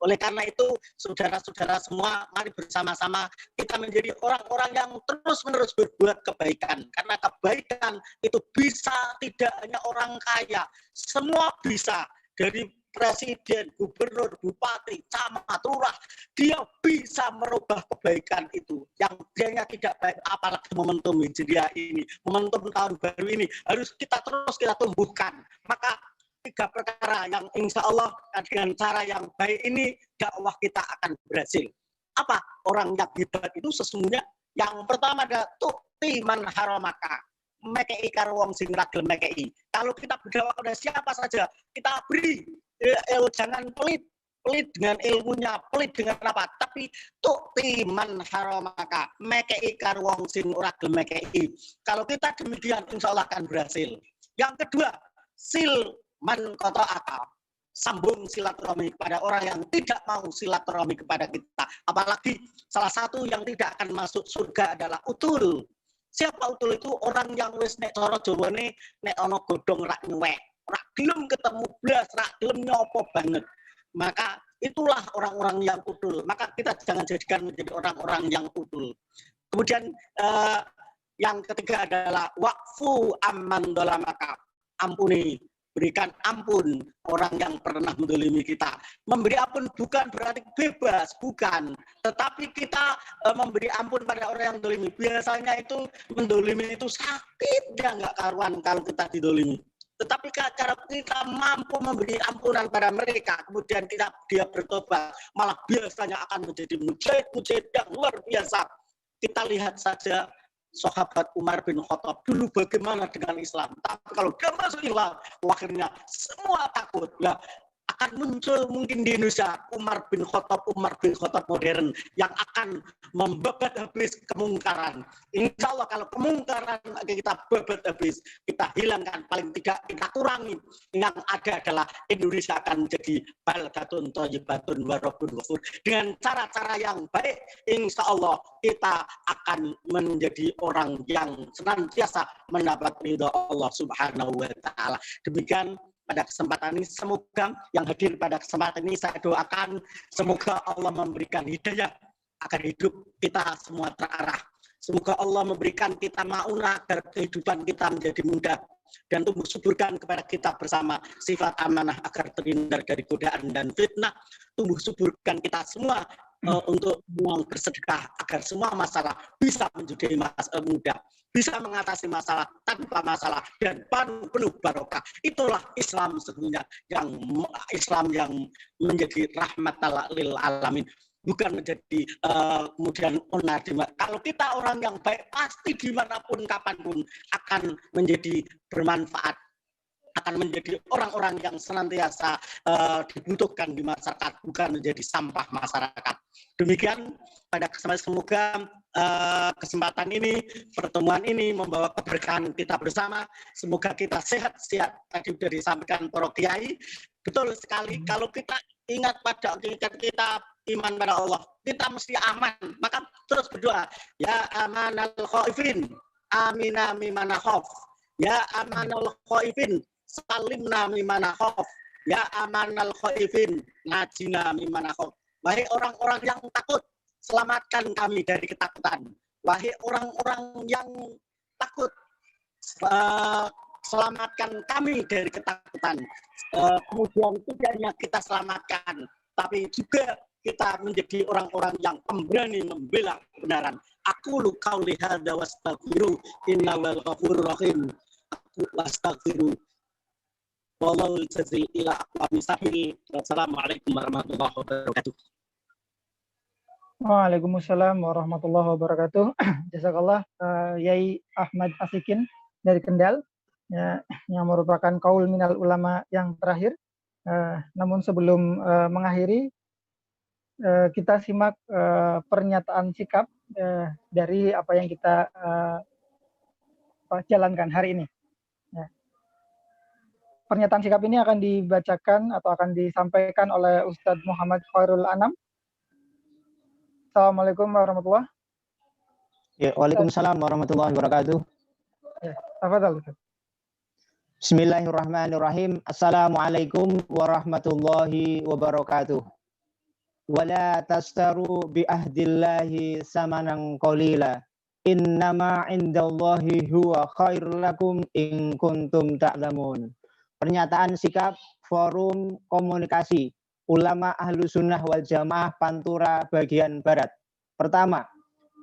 Oleh karena itu, saudara-saudara semua, mari bersama-sama kita menjadi orang-orang yang terus-menerus berbuat kebaikan. Karena kebaikan itu bisa tidak hanya orang kaya, semua bisa. Dari presiden, gubernur, bupati, camat, lurah, dia bisa merubah kebaikan itu. Yang dianya tidak baik, apalagi momentum Hijriah ini, momentum tahun baru ini, harus kita tumbuhkan. Maka 3 perkara yang insya Allah dengan cara yang baik ini dakwah kita akan berhasil. Apa orang yang hebat itu sesungguhnya? Yang pertama adalah tukti man haramaka, mekei karo wong sing ra gelem mekei. Kalau kita berdakwah kepada siapa saja, kita beri, jangan pelit dengan ilmunya, pelit dengan apa? Tapi tukti man haramaka, mekei karo wong sing ora gelem mekei. Kalau kita demikian insya Allah akan berhasil. Yang kedua, sil man koto akal, sambung silaturahmi kepada orang yang tidak mau silaturahmi kepada kita. Apalagi salah satu yang tidak akan masuk surga adalah utul. Siapa utul itu? Orang yang wis nek cara Jawane nek ana godhong rak nyuwek, rak gelem ketemu blas, rak gelem nyopo banget. Maka itulah orang-orang yang utul. Maka kita jangan jadikan menjadi orang-orang yang utul. Kemudian yang ketiga adalah waqfu amman dolamaka, ampuni, berikan ampun orang yang pernah mendolimi kita. Memberi ampun bukan berarti bebas, bukan. Tetapi kita memberi ampun pada orang yang mendolimi. Biasanya itu mendolimi itu sakit, ya nggak karuan kalau kita didolimi. Tetapi cara kita mampu memberi ampunan pada mereka, kemudian dia bertobat, malah biasanya akan menjadi mujahid yang luar biasa. Kita lihat saja sahabat Umar bin Khattab dulu bagaimana dengan Islam. Tapi kalau dia masuk Islam, akhirnya semua takut. Nah, akan muncul mungkin di Indonesia Umar bin Khattab modern yang akan membabat habis kemungkaran. Insya Allah kalau kemungkaran kita babat habis, kita hilangkan, paling tidak kita kurangi. Yang ada adalah Indonesia akan menjadi baldatun thayyibatun wa rabbun ghafur. Dengan cara-cara yang baik, insya Allah kita akan menjadi orang yang senantiasa mendapat ridha Allah Subhanahu wa taala. Demikian pada kesempatan ini, semoga yang hadir pada kesempatan ini saya doakan semoga Allah memberikan hidayah agar hidup kita semua terarah. Semoga Allah memberikan kita maunah agar kehidupan kita menjadi mudah dan tumbuh suburkan kepada kita bersama sifat amanah agar terhindar dari godaan dan fitnah. Tumbuh suburkan kita semua untuk bersedekah agar semua masalah bisa menjadi mudah, bisa mengatasi masalah tanpa masalah dan penuh barokah. Itulah Islam sesungguhnya, yang Islam yang menjadi rahmatan lil alamin, bukan menjadi kemudian onadima. Kalau kita orang yang baik, pasti dimanapun kapanpun akan menjadi bermanfaat, akan menjadi orang-orang yang senantiasa dibutuhkan di masyarakat, bukan menjadi sampah masyarakat. Demikian pada kesempatan, semoga kesempatan ini, pertemuan ini membawa keberkahan kita bersama. Semoga kita sehat-sehat. Tadi sudah disampaikan para kiai. Betul sekali, kalau kita ingat pada kita iman pada Allah, kita mesti aman. Maka terus berdoa, ya amanal khaifin, amina mimana khauf. Ya amanal khaifin, salimna mimana khauf. Ya amanal khaifin, najina mimana khauf. Wahai orang-orang yang takut, selamatkan kami dari ketakutan. Wahai orang-orang yang takut, selamatkan kami dari ketakutan. Kemudian tidak hanya kita selamatkan, tapi juga kita menjadi orang-orang yang pemberani membela kebenaran. Aku lu qauli hadza wastaghfiru innal ghafurur rahim. Aku wastaghfiru. Wallahu jazil ila aqwami sabil. Wassalamualaikum warahmatullahi wabarakatuh. Waalaikumsalam warahmatullahi wabarakatuh. Jazakallah Yai Ahmad Asikin dari Kendal, ya, yang merupakan kaul minal ulama yang terakhir. Namun sebelum mengakhiri, kita simak pernyataan sikap dari apa yang kita jalankan hari ini. Ya. Pernyataan sikap ini akan dibacakan atau akan disampaikan oleh Ustadz Muhammad Khairul Anam. Assalamualaikum warahmatullahi wabarakatuh. Ya, waalaikumsalam warahmatullahi wabarakatuh. Ya, tafadhal. Bismillahirrahmanirrahim. Assalamualaikum warahmatullahi wabarakatuh. Wala tastaru bi ahdillahi samanan qalila. Innama indallahi huwa khairul lakum in kuntum ta'lamun. Pernyataan sikap Forum Komunikasi Ulama Ahlussunnah wal Jamaah Pantura bagian Barat. Pertama,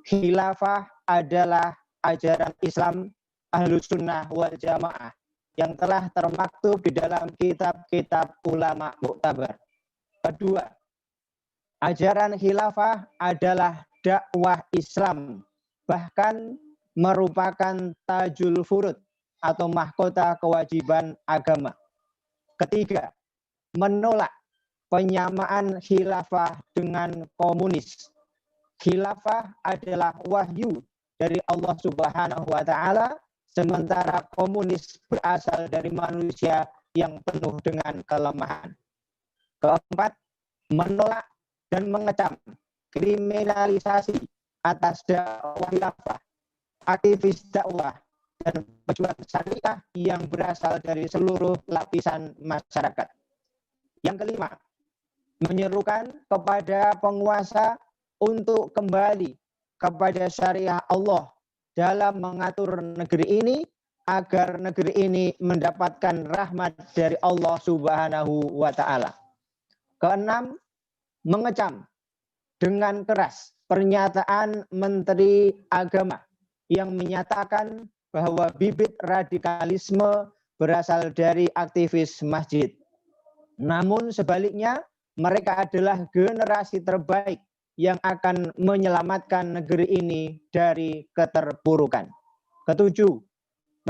khilafah adalah ajaran Islam Ahlussunnah wal Jamaah yang telah termaktub di dalam kitab-kitab ulama muktabar. Kedua, ajaran khilafah adalah dakwah Islam, bahkan merupakan tajul furud atau mahkota kewajiban agama. Ketiga, menolak penyamaan khilafah dengan komunis. Khilafah adalah wahyu dari Allah Subhanahu wa Ta'ala, sementara komunis berasal dari manusia yang penuh dengan kelemahan. Keempat, menolak dan mengecam kriminalisasi atas dakwah khilafah, aktivis dakwah, dan pejuang syariah yang berasal dari seluruh lapisan masyarakat. Yang kelima, menyerukan kepada penguasa untuk kembali kepada syariah Allah dalam mengatur negeri ini agar negeri ini mendapatkan rahmat dari Allah Subhanahu wa Ta'ala. Keenam, mengecam dengan keras pernyataan Menteri Agama yang menyatakan bahwa bibit radikalisme berasal dari aktivis masjid. Namun sebaliknya, mereka adalah generasi terbaik yang akan menyelamatkan negeri ini dari keterpurukan. Ketujuh,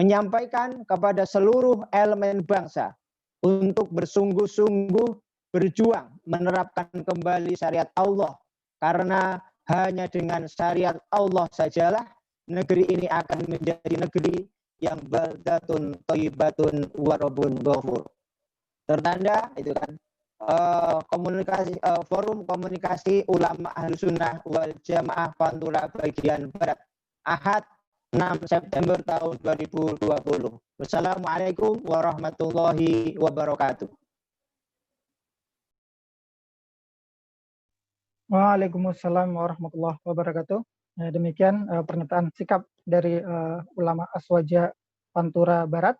menyampaikan kepada seluruh elemen bangsa untuk bersungguh-sungguh berjuang menerapkan kembali syariat Allah, karena hanya dengan syariat Allah sajalah negeri ini akan menjadi negeri yang baldatun thayyibatun wa rabbun ghafur. Tertanda itu kan Forum Komunikasi Ulama Ahlussunnah wal Jamaah Pantura bagian Barat, Ahad 6 September tahun 2020. Wassalamualaikum warahmatullahi wabarakatuh. Waalaikumsalam warahmatullahi wabarakatuh. Demikian pernyataan sikap dari ulama Aswaja Pantura Barat.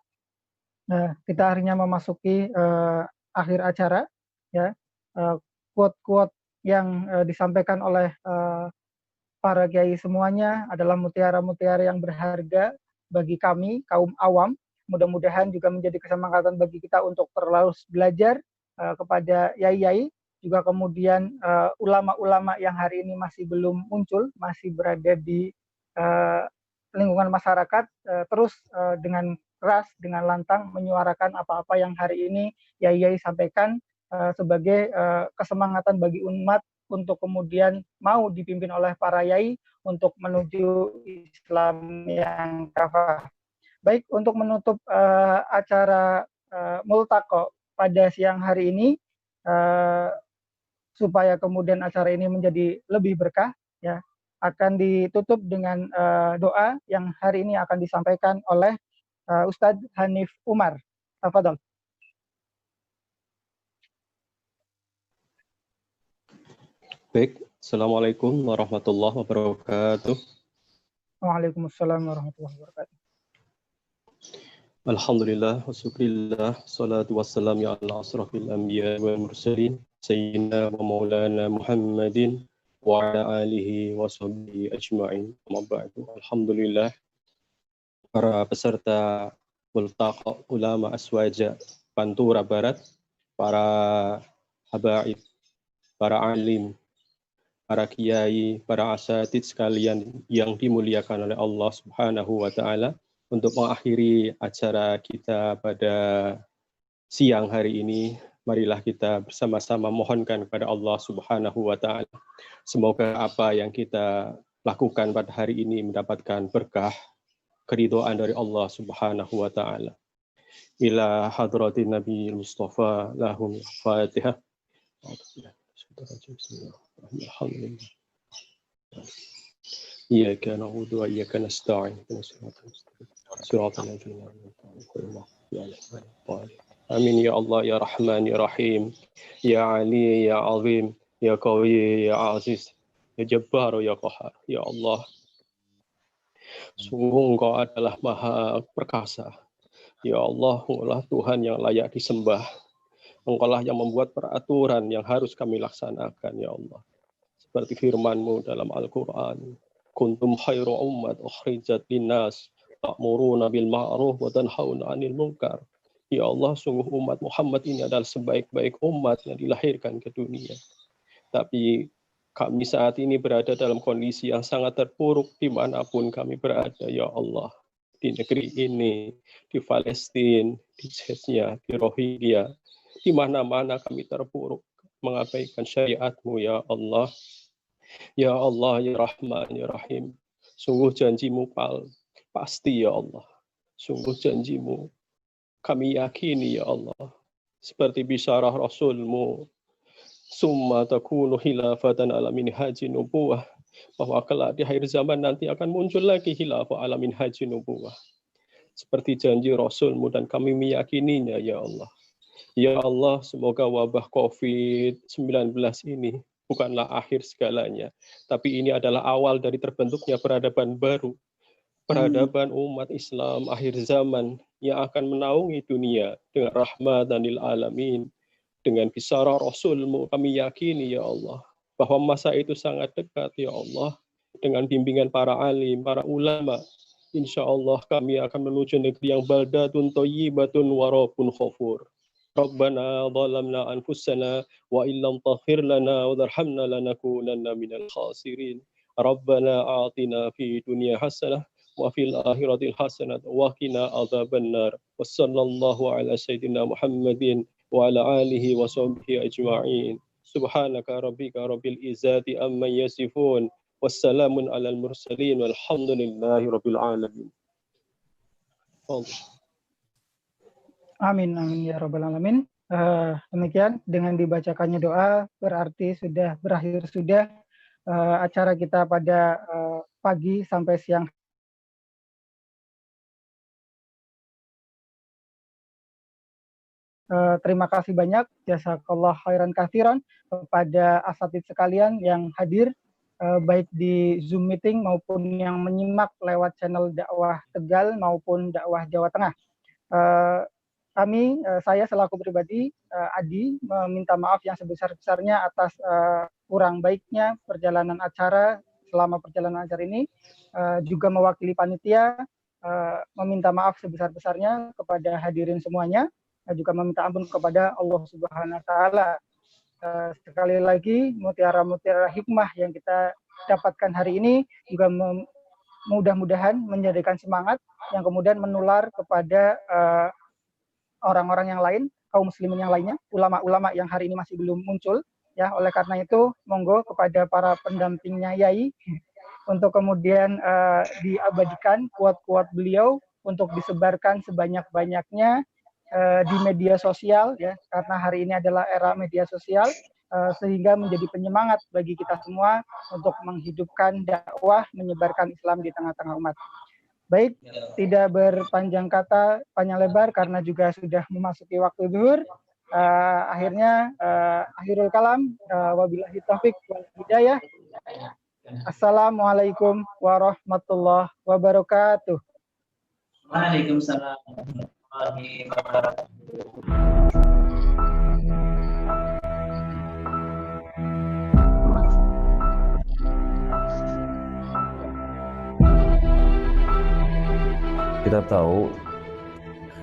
Kita akhirnya memasuki akhir acara. Ya, quote-quote yang disampaikan oleh para kiai semuanya adalah mutiara-mutiara yang berharga bagi kami kaum awam. Mudah-mudahan juga menjadi kesempatan bagi kita untuk terus belajar kepada yai-yai, juga kemudian ulama-ulama yang hari ini masih belum muncul, masih berada di lingkungan masyarakat, terus dengan keras, dengan lantang menyuarakan apa-apa yang hari ini yai-yai sampaikan sebagai kesemangatan bagi umat untuk kemudian mau dipimpin oleh para yai untuk menuju Islam yang kafah. Baik, untuk menutup acara multaqo pada siang hari ini, supaya kemudian acara ini menjadi lebih berkah, ya, akan ditutup dengan doa yang hari ini akan disampaikan oleh Ustadz Hanif Umar. Tafadhol. Baik, Assalamualaikum warahmatullahi wabarakatuh. Waalaikumsalam warahmatullahi wabarakatuh. Alhamdulillah, wa syukrillah, salatu wassalamu ala asrafil anbiya wal mursalin, sayyidina wa maulana Muhammadin wa ala alihi wa sahbihi ajma'in. Amma ba'du. Alhamdulillah, para peserta multaqo ulama Aswaja Pantura Barat, para habaib, para alim, para kiai, para asatid sekalian yang dimuliakan oleh Allah Subhanahu wa Ta'ala, untuk mengakhiri acara kita pada siang hari ini, marilah kita bersama-sama mohonkan kepada Allah Subhanahu wa taala. Semoga apa yang kita lakukan pada hari ini mendapatkan berkah keridhaan dari Allah Subhanahu wa taala. Ila hadratin Nabi Mustafa lahum Fatihah. Alhamdulillah. Iyyaka na'budu wa iyyaka nasta'in. Shiratal ladzina an'amta 'alaihim. Amin ya Allah ya Rahman ya Rahim ya Ali ya Azim ya Qawi ya Aziz ya Jabbar ya Qahar. Ya Allah, sungguh Engkau adalah Maha Perkasa. Ya Allah, Engkaulah Tuhan yang layak disembah. Engkaulah yang membuat peraturan yang harus kami laksanakan, ya Allah. Seperti firman-Mu dalam Al-Quran, kuntum khairu ummat ukhrijat linnas ta'muruna bil ma'ruf wa tanhauna 'anil munkar. Ya Allah, sungguh umat Muhammad ini adalah sebaik-baik umat yang dilahirkan ke dunia. Tapi kami saat ini berada dalam kondisi yang sangat terpuruk dimanapun kami berada, ya Allah. Di negeri ini, di Palestina, di Chechnya, di Rohingya, di mana-mana kami terpuruk mengabaikan syariat-Mu, ya Allah. Ya Allah, ya Rahman, ya Rahim. Sungguh janji-Mu pasti, ya Allah. Sungguh janji-Mu kami yakini, ya Allah. Seperti bisyarah Rasul-Mu, summa takunu khilafatan ala minhaji nubuwah, bahwa kelak di akhir zaman nanti akan muncul lagi khilafah ala minhaji nubuwah. Seperti janji Rasul-Mu dan kami meyakininya, ya Allah. Ya Allah, semoga wabah COVID-19 ini bukanlah akhir segalanya, tapi ini adalah awal dari terbentuknya peradaban baru, peradaban umat Islam akhir zaman yang akan menaungi dunia dengan rahmatan lil alamin. Dengan bisyarah Rasul-Mu kami yakini, ya Allah, bahwa masa itu sangat dekat, ya Allah. Dengan bimbingan para alim, para ulama, insya Allah kami akan menuju negeri yang baldatun thayyibatun wa rabbun ghafur. Rabbana zalamna anfusana wa illam taghfir lana wa tarhamna lanakunanna minal khasirin. Rabbana a'tina fi dunya hasanah wa fil akhirati hasanah wa qina adzabannar. Wassallallahu ala sayyidina Muhammadin wa ala alihi wa sahbihi ajma'in. Subhanaka rabbika rabbil izzati amma yasifun. Wassalamun alal mursalin walhamdulillahi rabbil alamin. Amin, amin ya rabbal alamin. Demikian dengan dibacakannya doa berarti sudah berakhir acara kita pada pagi sampai siang. Terima kasih banyak, jazakallah khairan katsiran kepada asatidz sekalian yang hadir, baik di Zoom meeting maupun yang menyimak lewat channel dakwah Tegal maupun dakwah Jawa Tengah. Saya selaku pribadi, Adi, meminta maaf yang sebesar-besarnya atas kurang baiknya perjalanan acara selama perjalanan acara ini, juga mewakili panitia, meminta maaf sebesar-besarnya kepada hadirin semuanya, juga meminta ampun kepada Allah Subhanahu wa taala. Sekali lagi mutiara-mutiara hikmah yang kita dapatkan hari ini juga mudah-mudahan menjadikan semangat yang kemudian menular kepada orang-orang yang lain, kaum muslimin yang lainnya, ulama-ulama yang hari ini masih belum muncul, ya. Oleh karena itu monggo kepada para pendampingnya Yai untuk kemudian diabadikan kuat-kuat beliau untuk disebarkan sebanyak-banyaknya di media sosial, ya, karena hari ini adalah era media sosial, sehingga menjadi penyemangat bagi kita semua untuk menghidupkan dakwah, menyebarkan Islam di tengah-tengah umat. Baik, tidak berpanjang kata, panjang lebar karena juga sudah memasuki waktu zuhur. Akhirnya akhirul kalam, wabillahi taufik wal hidayah. Assalamualaikum warahmatullahi wabarakatuh. Waalaikumsalam warahmatullahi wabarakatuh. Kita tahu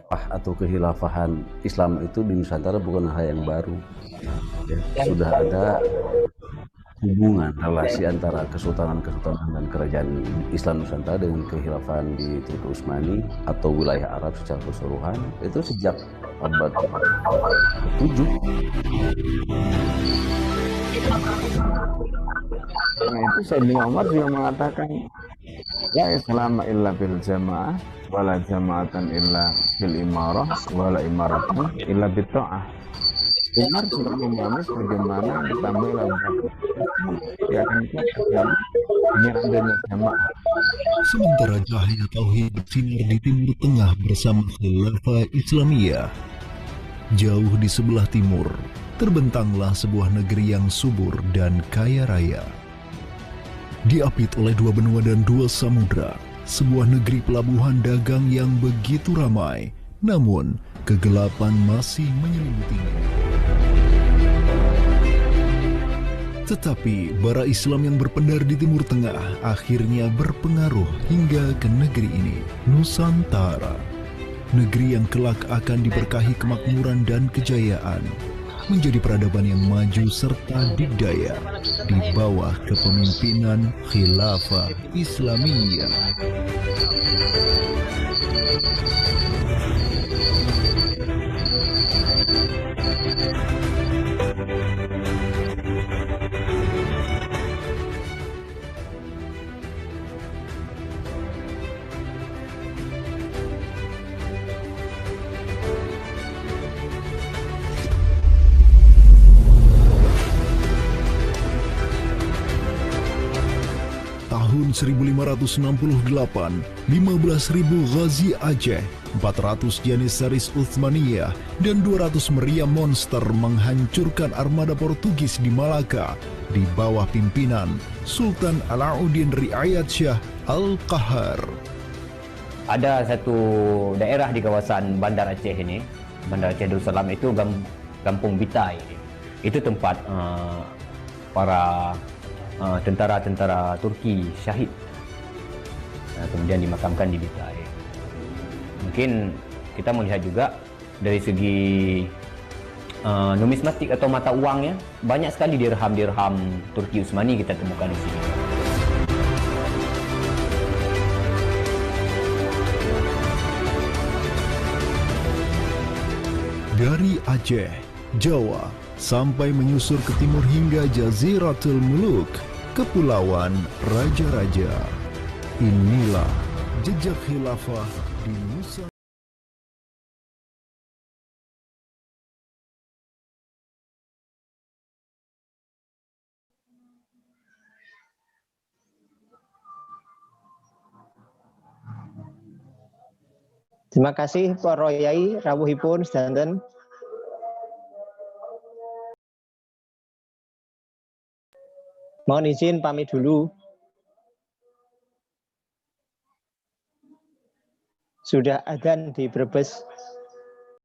atau kehilafahan Islam itu di Nusantara bukan hal yang baru. Ya, sudah ada hubungan relasi antara kesultanan-kesultanan dan kerajaan Islam Nusantara dengan kekhilafan di Turki Utsmani atau wilayah Arab secara keseluruhan itu sejak abad ke-7. Karena itu Sayyidina Umar juga mengatakan la islama illa bil jamaah wala jama'atan illa bil imarah wala imaratan illa bit ta'ah. Umar sudah memanis bagaimana ditambahlah dia akan katakan dengan adanya jamaah. Sementara cahaya tauhid bersinar di Timur Tengah bersama Khilafah Islamiyah. Jauh di sebelah timur, terbentanglah sebuah negeri yang subur dan kaya raya. Diapit oleh dua benua dan dua samudra, sebuah negeri pelabuhan dagang yang begitu ramai, namun kegelapan masih menyelimuti. Tetapi bara Islam yang berpendar di Timur Tengah akhirnya berpengaruh hingga ke negeri ini, Nusantara. Negeri yang kelak akan diberkahi kemakmuran dan kejayaan, menjadi peradaban yang maju serta dikdaya di bawah kepemimpinan Khilafah Islamiyah. Tahun 1568, 15.000 Ghazi Aceh, 400 Janissaris Utsmaniyah, dan 200 meriam monster menghancurkan armada Portugis di Malaka di bawah pimpinan Sultan Alauddin Riayat Shah Al-Qahar. Ada satu daerah di kawasan Bandar Aceh ini, Bandar Aceh Darussalam itu Kampung Bitai. Itu tempat para tentara-tentara Turki syahid, kemudian dimakamkan di Bitai. Mungkin kita melihat juga dari segi numismatik atau mata uangnya, banyak sekali dirham-dirham Turki Utsmani kita temukan di sini. Dari Aceh, Jawa, sampai menyusur ke timur hingga Jaziratul Muluk, Kepulauan Raja-Raja. Inilah jejak khilafah di Nusantara. Terima kasih Pak Royai rawuhipun sedanten. Mohon izin pamit dulu. Sudah adzan di Brebes.